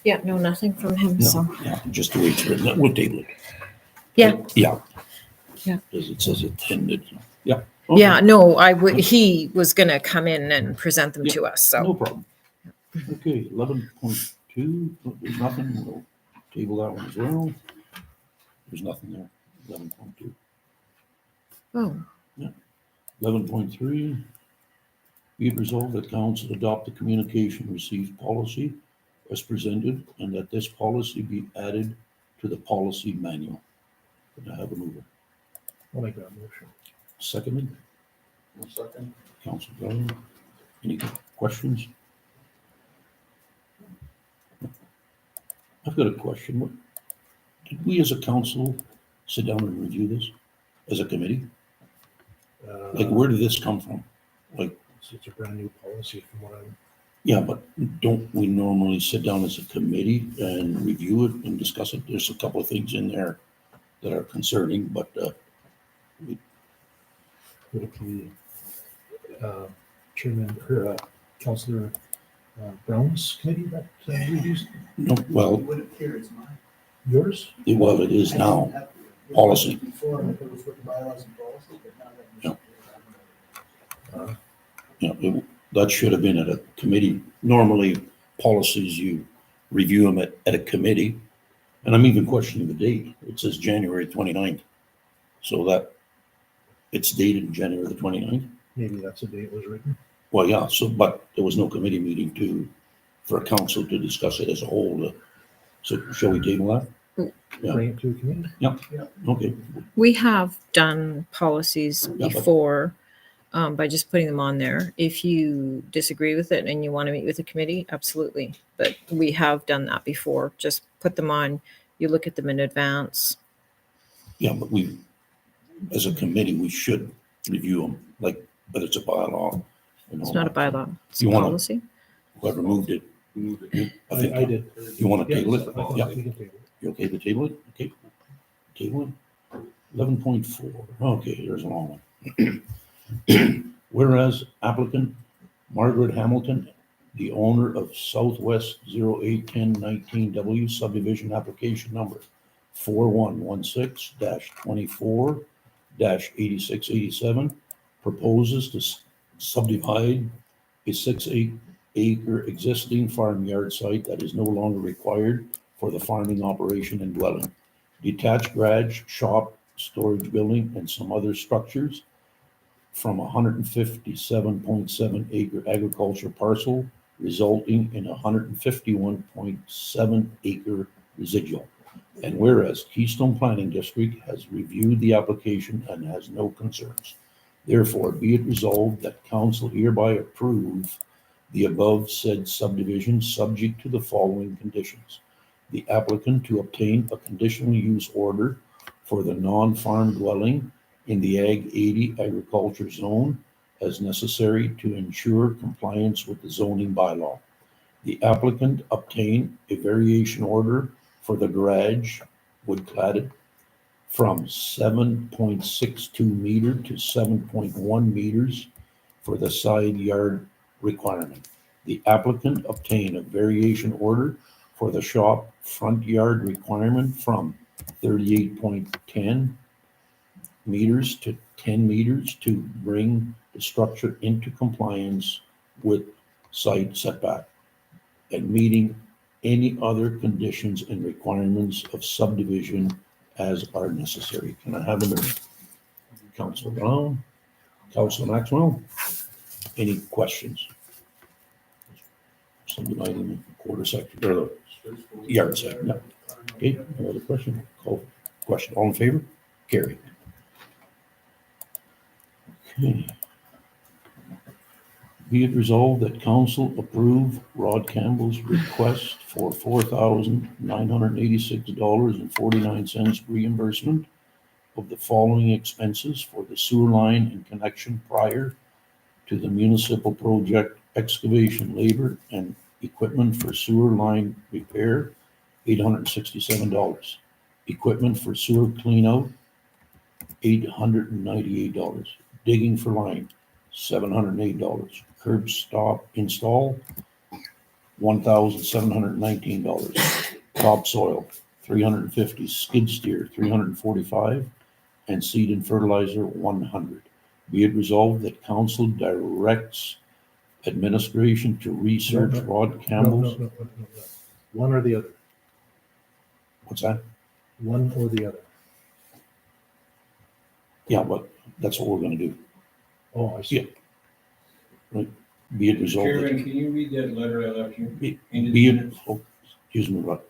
Yeah, no, nothing from him, No, so. yeah, just the way it's written, we'll table it. Yeah. Yeah. Yeah. Because it says attended, yeah. Okay. Yeah, no, he was gonna come in and present them to us, so. No problem. Okay, 11.2, there's nothing, we'll table that one as well. There's nothing there, 11.2. Oh, 11.3, be it resolved that council adopt the communication received policy as presented and that this policy be added to the policy manual. Can I have a mover? I'll make that motion. Seconded, One second. Council Brown. Any questions? I've got a question. Did we as a council sit down and review this as a committee? Like, where did this come from? Like, It's a brand new policy from what I'm, yeah, but don't we normally sit down as a committee and review it and discuss it? There's a couple of things in there that are concerning, but would it be Chairman, or Councillor Brown's committee that reviews no, It well, would appear as mine. yours? it is now. Policy. Before, it was with the bylaws and policy, but now that. That should have been at a committee. Normally, policies, you review them at a committee. And I'm even questioning the date. It says January 29th. So that, it's dated January the 29th. Maybe that's the day it was written. Well, yeah, so, but there was no committee meeting for a council to discuss it as a whole. So shall we table that? Yeah. Bring it to a committee. Okay, we have done policies Yeah, but- before, by just putting them on there. If you disagree with it and you want to meet with the committee, absolutely. But we have done that before. Just put them on, you look at them in advance. yeah, but as a committee, we should review them, like, but it's a bylaw. and It's all not a that. bylaw, it's a You wanna- policy. Whoever moved it. I did. You want to Yes, table I it? think Yeah. we can table it. You okay to table it? Okay. Table it. 11.4, okay, there's a long one. Whereas applicant Margaret Hamilton, the owner of Southwest 081019W subdivision application number 4116-24-8687, proposes to subdivide a 6-acre existing farmyard site that is no longer required for the farming operation and dwelling, detached garage, shop, storage building, and some other structures from a 157.7 acre agriculture parcel, resulting in a 151.7 acre residual. And whereas Keystone Planning District has reviewed the application and has no concerns. Therefore, be it resolved that council hereby approve the above said subdivision subject to the following conditions. The applicant to obtain a conditional use order for the non-farm dwelling in the Ag 80 agriculture zone as necessary to ensure compliance with the zoning bylaw. The applicant obtain a variation order for the garage wood cladded from 7.62 meter to 7.1 meters for the side yard requirement. The applicant obtain a variation order for the shop front yard requirement from 38.10 meters to 10 meters to bring the structure into compliance with site setback and meeting any other conditions and requirements of subdivision as are necessary. Can I have a motion? Councilor Brown, Councilor Maxwell, any questions? Subdividing the quarter section, or the yard section, yeah. Okay, no other question? Call question, all in favor? Carried. Okay. Be it resolved that council approve Rod Campbell's request for $4,986.49 reimbursement of the following expenses for the sewer line in connection prior to the municipal project excavation labor and equipment for sewer line repair, $867. Equipment for sewer cleanout, $898. Digging for line, $708. Curb stop install, $1,719. Topsoil, $350. Skid steer, $345. And seed and fertilizer, $100. Be it resolved that council directs administration to research Rod Campbell's. No. One or the other. What's that? One or the other. Yeah, but that's what we're gonna do. Oh, I see. Be it resolved. that- Chairman, can you read that letter I left you? Be it, oh, excuse me, Rod.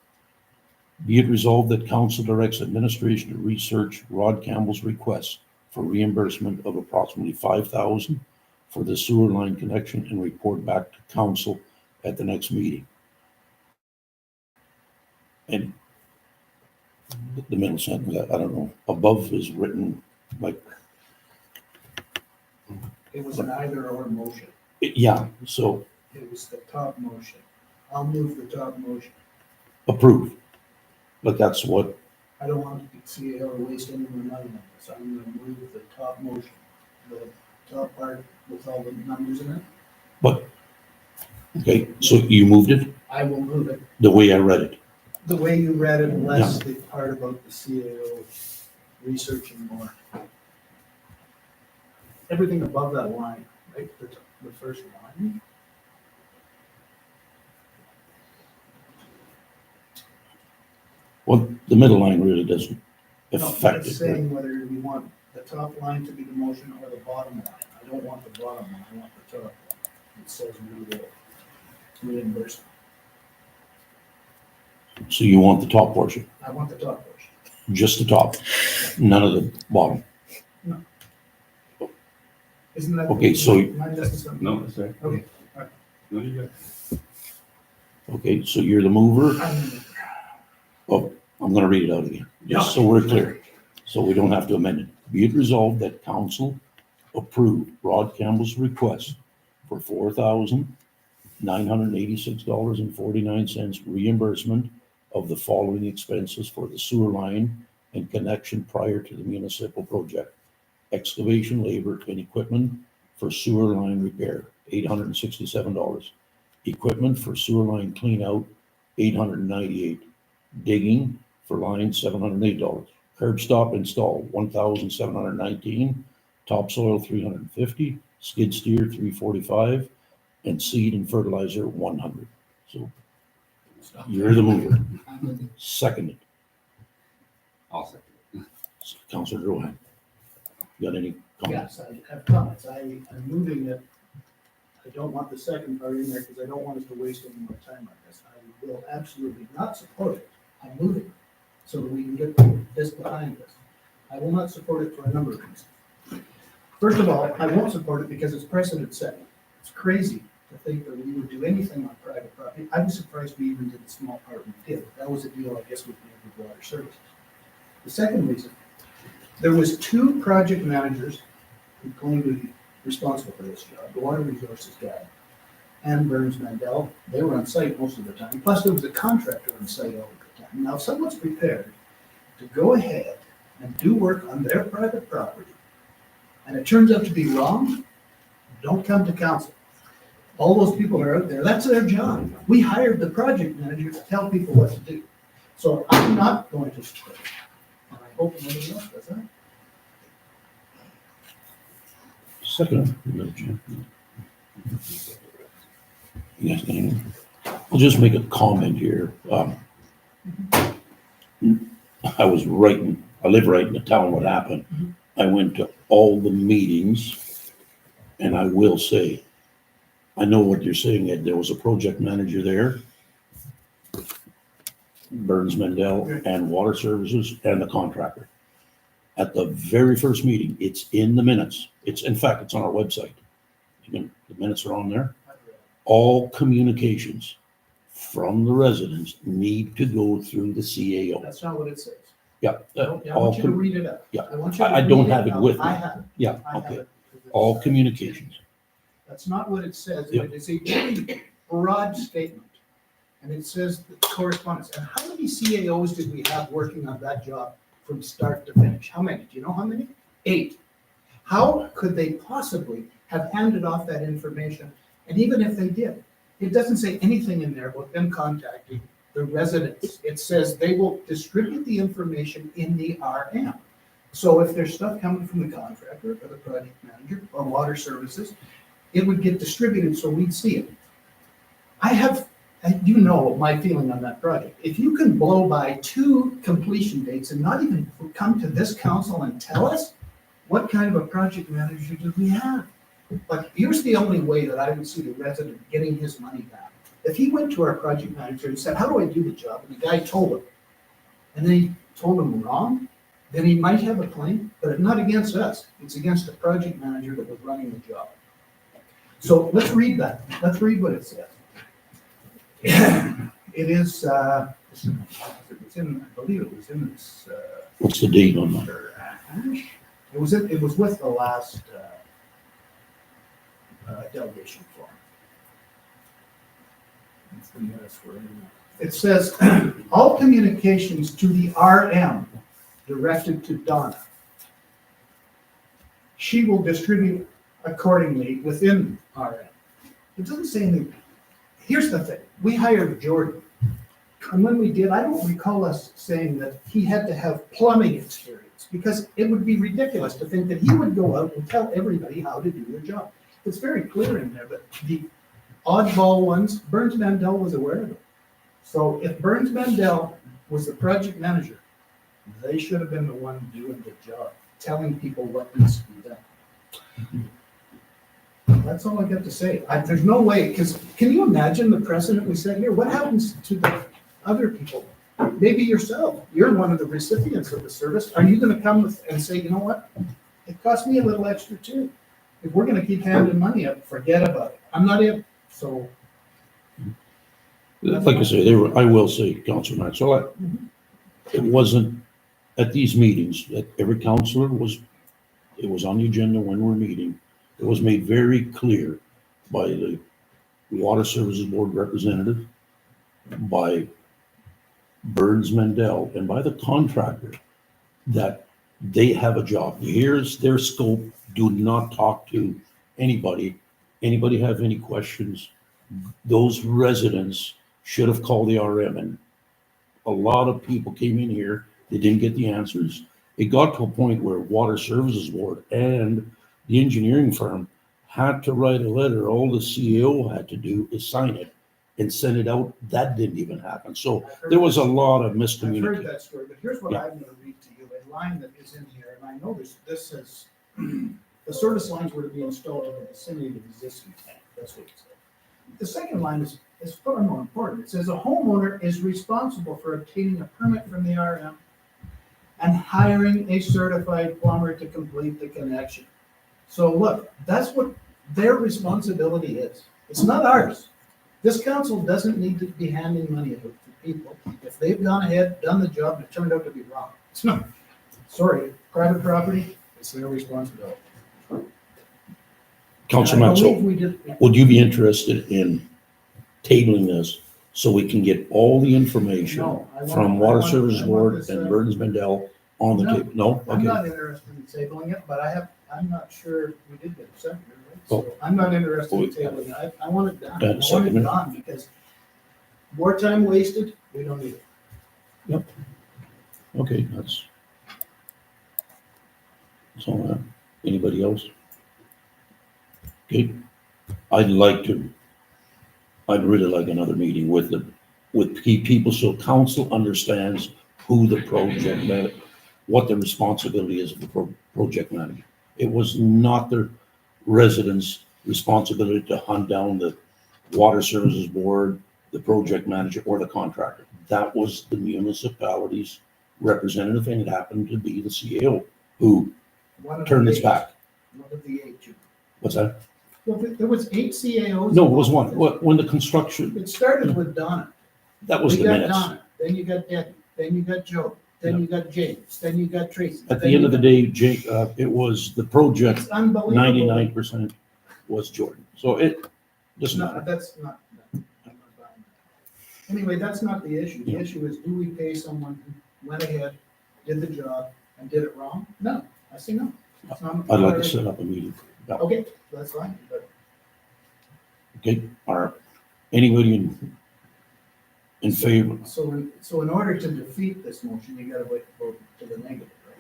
Be it resolved that council directs administration to research Rod Campbell's request for reimbursement of approximately $5,000 for the sewer line connection and report back to council at the next meeting. And the middle sentence, I don't know, above is written like, It was an either or motion. yeah, so It was the top motion. I'll move the top motion. approve. But that's what, I don't want to see or waste any more money on this. I'm gonna move the top motion. The top part with all the numbers in it. but, okay, so you moved it I will move it the way I read it. the way you read it, less the part about the CAO researching more. Everything above that line, right? The first line. Well, the middle line really doesn't No, affect it's it. right? saying whether we want the top line to be the motion or the bottom line. I don't want the bottom line, I want the top line. It says we will reimburse. So you want the top portion, I want the top portion. just the top, none of the bottom. Isn't that? Okay, so- Am I missing something? No, that's right. Okay. No, you got it. Okay, so you're the mover. I'm- Oh, I'm gonna read it out again, just so we're clear, so we don't have to amend it. Be it resolved that council approve Rod Campbell's request for $4,986.49 reimbursement of the following expenses for the sewer line and connection prior to the municipal project. Excavation labor and equipment for sewer line repair, $867. Equipment for sewer line clean out, $898. Digging for line, $708. Curb stop install, $1,719. Topsoil, $350. Skid steer, $345. And seed and fertilizer, $100. So you're the mover. I'm- Seconded. I'll second. Councilor Rohan. Got any comments? Yes, I have comments. I'm moving it. I don't want the second part in there because I don't want us to waste any more time on this. I will absolutely not support it. I'm moving it so that we can get this behind us. I will not support it for a number of reasons. First of all, I won't support it because it's precedent setting. It's crazy to think that we would do anything on private property. I was surprised we even did the small part we did. That was a deal, I guess, we made with water services. The second reason, there was 2 project managers who claimed to be responsible for this job, the water resources guy and Burns Mandel. They were on site most of the time. Plus, there was a contractor on site all the time. Now, if someone's prepared to go ahead and do work on their private property, and it turns out to be wrong, don't come to council. All those people are out there, that's their job. We hired the project manager to tell people what to do. So I'm not going to support it. And I hope nobody else does that. Second. Yes, Dan. I'll just make a comment here. I live right in the town what happened. I went to all the meetings, and I will say, I know what you're saying, Ed. There was a project manager there, Burns Mandel, and Water Services, and the contractor. At the very first meeting, it's in the minutes. In fact, it's on our website. The minutes are on there. All communications from the residents need to go through the CAO. That's not what it says. Yeah. I all want you to com- read it up. yeah. I want you to I don't read have it out. with me. I have it. Yeah, I have okay. it. All communications. That's not what it says. Yeah. It is a very broad statement. And it says the correspondence. And how many CAOs did we have working on that job from start to finish? How many? Do you know how many? 8. How could they possibly have handed off that information? And even if they did, it doesn't say anything in there about them contacting the residents. It says they will distribute the information in the RM. So if there's stuff coming from the contractor or the project manager or water services, it would get distributed so we'd see it. You know my feeling on that project. If you can blow by 2 completion dates and not even come to this council and tell us, what kind of a project manager do we have? But here's the only way that I would see the resident getting his money back. If he went to our project manager and said, how do I do the job? And the guy told him, and then he told him wrong, then he might have a claim, but it's not against us. It's against the project manager that was running the job. So let's read that. Let's read what it says. It is, I believe it was in this. What's the date on that? It was with the last delegation form. That's the minutes we're in. It says, all communications to the RM directed to Donna. She will distribute accordingly within RM. It doesn't say anything. Here's the thing, we hired Jordan. And when we did, I don't recall us saying that he had to have plumbing experience, because it would be ridiculous to think that he would go out and tell everybody how to do their job. It's very clear in there, but the oddball ones, Burns Mandel was aware of it. So if Burns Mandel was the project manager, they should have been the one doing the job, telling people what needs to be done. That's all I got to say. There's no way, because can you imagine the precedent we set here? What happens to the other people? Maybe yourself, you're one of the recipients of the service. Are you gonna come and say, you know what? It cost me a little extra too. If we're gonna keep handing money up, forget about it. I'm not in, so. Like I say, I will say, Councilor Maxwell, it wasn't at these meetings, that every councilor it was on the agenda when we're meeting. It was made very clear by the Water Services Board representative, by Burns Mandel, and by the contractor that they have a job. Here's their scope. Do not talk to anybody. Anybody have any questions? Those residents should have called the RM, and a lot of people came in here. They didn't get the answers. It got to a point where Water Services Board and the engineering firm had to write a letter. All the CEO had to do is sign it and send it out. That didn't even happen. So there was a lot of I've heard miscommunication. that story, but here's what Yeah. I'm gonna read to you, a line that is in here, and I know this says, the service lines were to be installed in the vicinity of the existing tank. That's what it said. The second line is far more important. It says a homeowner is responsible for obtaining a permit from the RM and hiring a certified plumber to complete the connection. So look, that's what their responsibility is. It's not ours. This council doesn't need to be handing money out to people if they've gone ahead, done the job, and it turned out to be wrong. It's not. Sorry, private property, it's their responsibility. Councilor And I believe Matzo, we did. would you be interested in tabling this so we can get all the information No, I want- from I Water want- Services I want Board this, and Burns Mendel on the No, table? No? I'm Okay. not interested in tabling it, but I'm not sure we did get a second, right? Oh. So I'm not interested in tabling it. I want it done. I Got a want it second. gone because more time wasted, we don't need it. Okay, that's all that. Anybody else? Okay, I'd really like another meeting with key people so council understands who the what the responsibility is of the project manager. It was not the residents' responsibility to hunt down the Water Services Board, the project manager, or the contractor. That was the municipality's representative, and it happened to be the CAO who One of turned the its eight- back. One of the eight. What's that? Well, there was 8 CAOs. No, it was one. When the construction, It started with Donna. that was We the got minutes. Donna, then you got Debbie, then you got Joe, then you got James, then you got Tracy. At the end of the day, Jake, it was the project, It's unbelievable. 99% was Jordan. So it doesn't No, matter. that's not. no, I'm not buying that. Anyway, that's not the issue. The Yeah. issue is, do we pay someone who went ahead, did the job, and did it wrong? No, I say no. It's not- I'd like to set up a meeting. Okay, that's fine, but Okay, anybody in favor? so in order to defeat this motion, you gotta vote to the negative, right?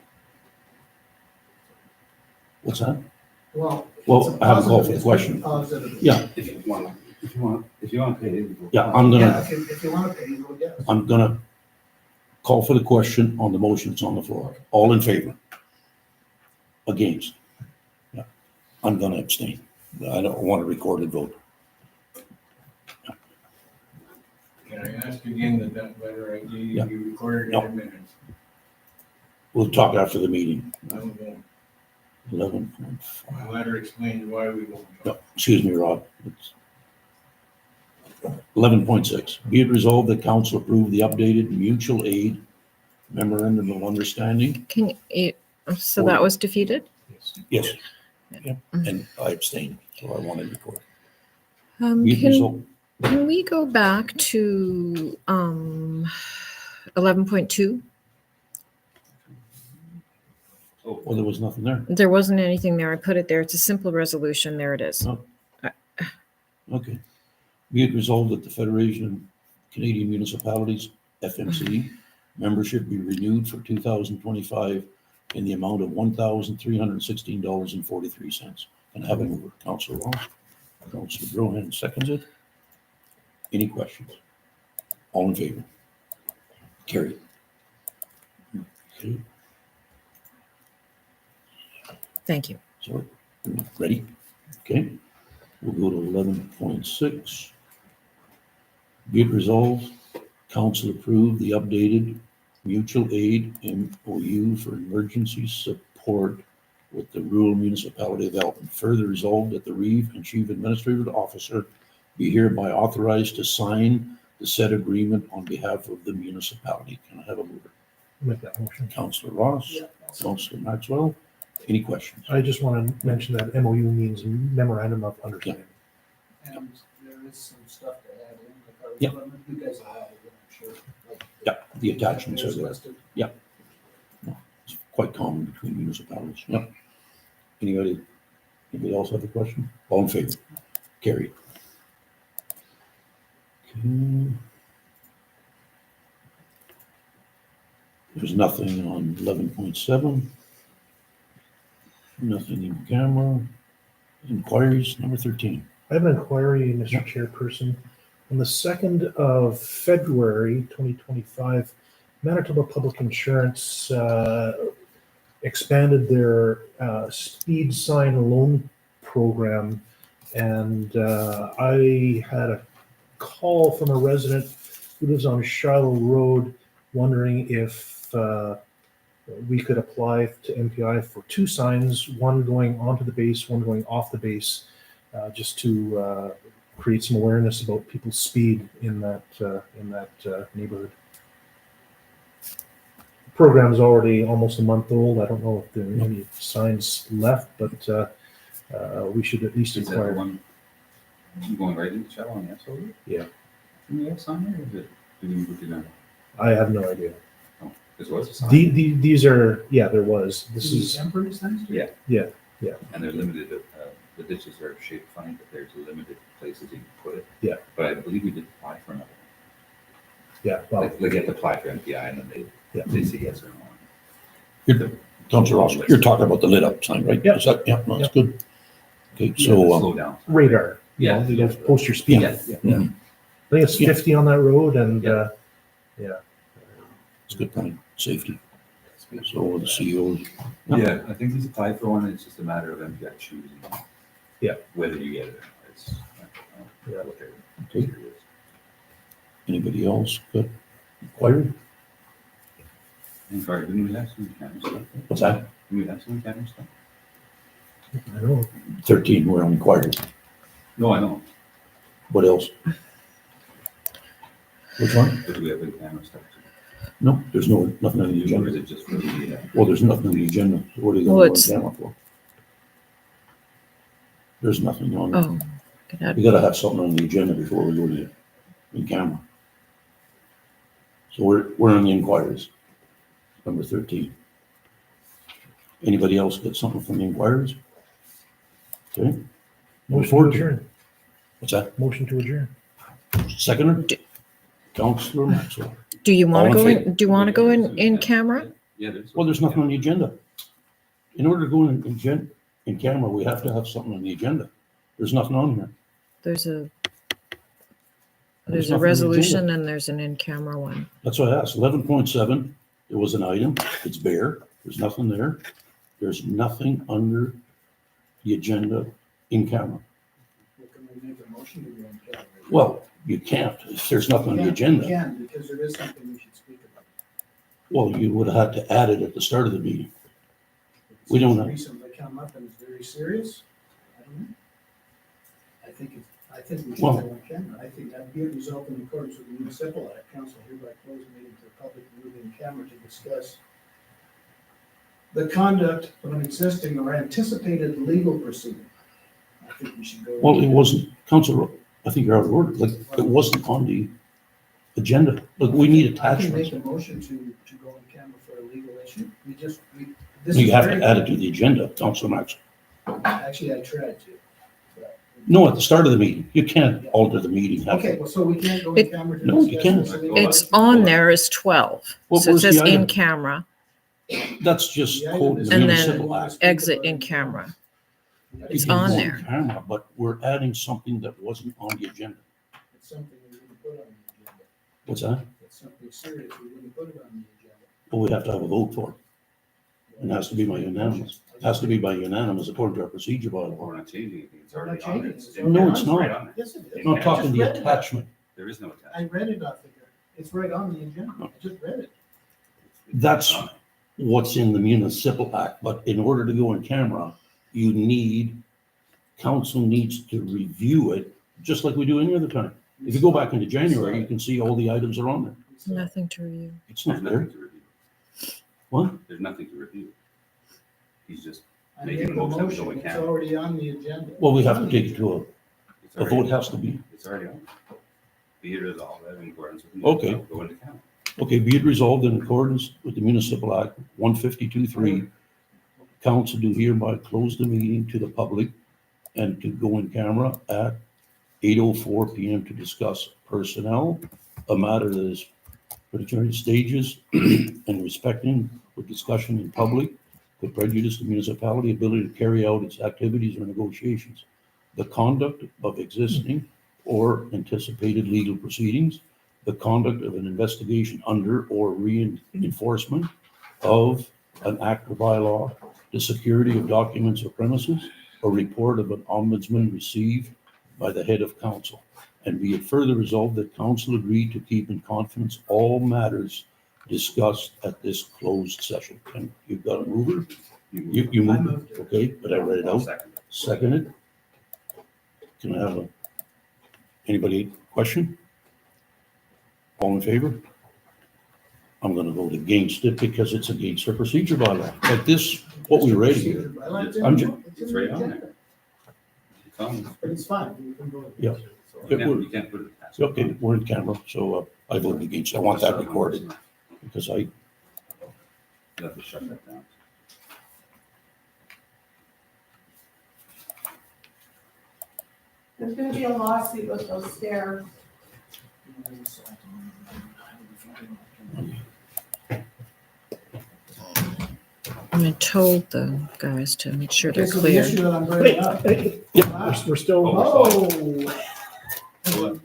What's that? Well. Well, it's a I have a call positive, for the it's question. positive. Yeah, If you want to pay. it, yeah, I'm Yeah, gonna, if you wanna pay, you vote yes. I'm gonna call for the question on the motion that's on the floor. All in favor? Against? Yeah, I'm gonna abstain. I don't want a recorded vote. Can I ask again that letter I gave you, Yeah. you recorded No. in minutes? We'll talk after the meeting. I won't. 11.5. My letter explains why we won't. No, excuse me, Rob. It's 11.6, be it resolved that council approve the updated mutual aid memorandum of understanding. So that was defeated? Yes. Yep, and I abstained, so I wanted to record. Um, Be it can, resolved, can we go back to 11.2? well, there was nothing there. There wasn't anything there. I put it there. It's a simple resolution. There it is. Okay. Be it resolved that the Federation of Canadian Municipalities, FMC, membership be renewed for 2025 in the amount of $1,316.43. And I have a mover, Councillor Ross. Councillor Brohan seconds it. Any questions? All in favor? Carried. Okay, Thank you. so, ready? Okay. We'll go to 11.6. Be it resolved, council approve the updated mutual aid MOU for emergency support with the rural municipality of Elton. Further resolved that the Reeve and Chief Administrative Officer be hereby authorized to sign the said agreement on behalf of the municipality. Can I have a mover? Make that motion. Councillor Ross, Yeah, that's- Councillor Maxwell, any questions? I just want to mention that MOU means memorandum of understanding. And there is some stuff to add in, like our Yeah. equipment, you guys will have it, I'm sure. like- Yeah, the attachments are There's there. listed. It's quite common between municipalities. Yep. Anybody else have a question? All in favor? Carried. Okay. There's nothing on 11.7. Nothing in camera. Inquiries, number 13. I have an inquiry, Mr. Chairperson. On the 2nd of February, 2025, Manitoba Public Insurance expanded their speed sign loan program. And I had a call from a resident who lives on Shiloh Road wondering if we could apply to MPI for 2 signs, one going onto the base, one going off the base, just to create some awareness about people's speed in that neighborhood. The program is already almost a month old. I don't know if there are any signs left, but we should at least Is that the inquire. one going right into Shell on the SOE? Yeah. Can we have sign there, or is it, did we put it down? I have no idea. This was a sign. These are, yeah, there was. This is, temporary signs? Yeah. yeah. And they're limited, the ditches are shaped funny, but there's limited places you can put it. Yeah. But I believe we did apply for another Yeah, one. well, Like you have to apply for MPI and then Yeah. they say yes or no. You're, Councillor Ross, you're talking about the lit up sign, right? Yeah. Is that, yeah, no, that's good. Okay, So, so, slow down. radar. Yeah. You know, post your speed. Yeah. I think it's 50 on that road and, Yeah. it's a good point, safety. So the CEOs. Yeah, I think he's applied for one, it's just a matter of MPI choosing. Yeah. Whether you get it or not. It's, Yeah. what their Okay. criteria is. Anybody else? Good. Inquiry? And sorry, didn't we have some camera stuff? What's that? Didn't we have some camera stuff? I don't know. 13, we're on inquiry. No, I know, What else? Which one? but do we have the camera stuff? No, there's nothing on the Or is agenda. it just for the, Well, there's nothing on the agenda. So what are you Well, going to it's- go on camera for? There's nothing on. Oh, could add- We gotta have something on the agenda before we go to the, in camera. So we're on the inquiries. Number 13. Anybody else get something from the inquiries? Okay. Number Motion to 14. adjourn. What's that? Motion to adjourn. Seconder? Councillor Maxwell. Do you want All to in go favor? in, do you want to go in camera? yeah, there's. Well, there's nothing on the agenda. In order to go in camera, we have to have something on the agenda. There's nothing on here. There's a, There's there's a nothing on the agenda. resolution and there's an in-camera one. That's what I asked. 11.7, it was an item. It's bare. There's nothing there. There's nothing under the agenda in camera. Well, can we make a motion to go in camera? Well, you can't if there's nothing on the We agenda. can, because there is something we should speak about. Well, you would have had to add it at the start of the meeting. We don't know. It's recently come up and it's very serious. I don't know. I think we should go Well- on camera. I think that be it resolved in accordance with the municipal act, council hereby close the meeting to the public and move in camera to discuss the conduct of an existing or anticipated legal proceeding. I think we should go. Well, it wasn't, Councilor, I think you're out of order. Like, it wasn't on the agenda. Look, we need I can make attachments. a motion to go on camera for a legal issue. This You is have very- to add it to the agenda, Councilor Maxwell. Actually, I tried to. but- No, at the start of the meeting. You can't alter the meeting. Okay, well, so we can't go in camera to No, you discuss can't. this legal It's issue? on there as 12. What So it was the says item? in camera, That's just The item code is- the And then municipal act. exit in camera. It's You can on go there. camera, but we're adding something that wasn't on the agenda. It's something we didn't put on the agenda. What's that? It's something serious, we didn't put it on the agenda. Well, we have to have a vote for it. It has to be by unanimous. It has to be by unanimous according to our procedure bylaw. We're not changing anything, it's We're already not on changing there. it. It's No, it's right not. on there. Yes, it is. I'm not talking the I just read it. attachment. There is no I attachment. read it off there. It's right on the agenda. I just read it. That's what's in the municipal act, but in order to go in camera, you need, council needs to review it, just like we do any other time. If you go back into January, you can see all the items are on there. Nothing to review. It's There's not there. nothing to review. What? There's nothing to review. He's just, I Make made a a motion to go motion, in it's camera. already on the agenda. Well, we have to take it to it's a already. vote has to be. It's already on. Be it resolved that in accordance with. the Okay. municipal, Go into count. Okay, be it resolved in accordance with the municipal act 152.3, council do hereby close the meeting to the public and to go in camera at 8:04 PM to discuss personnel, a matter that is particularly stages and respecting with discussion in public could prejudice the municipality ability to carry out its activities or negotiations. The conduct of existing or anticipated legal proceedings, the conduct of an investigation under or reinforcement of an act or bylaw, the security of documents or premises, a report of an ombudsman received by the head of council. And be it further resolved that council agree to keep in confidence all matters discussed at this closed session. And you've got a mover? You You I moved moved it, it. okay, but I read it I'll out. second it. Seconded. Can I have anybody question? All in favor? I'm gonna vote against it because it's against our procedure bylaw. Like this, what we read here. I'm It's right on there. It's on. But it's fine, you can vote. Yeah. You can't put it. It's okay, we're in camera, so I voted against. I want that recorded because I, You have to shut that down. There's gonna be a lawsuit with those stairs. I told the guys to make sure Okay, they're so the clear. issue that I'm bringing up. We're still, Oh, shut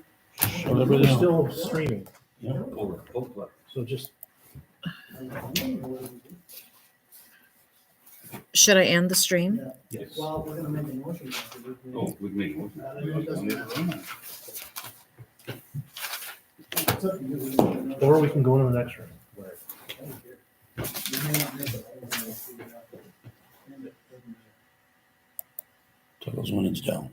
we're everything out. still streaming, Yeah. Over. Oh, so just, Should I end the stream? Yes. well, we're gonna make a motion. Oh, we made a motion. It's up to you. or we can go to the next room. You may not make it. I don't know. Figure it out. Tell us when it's down.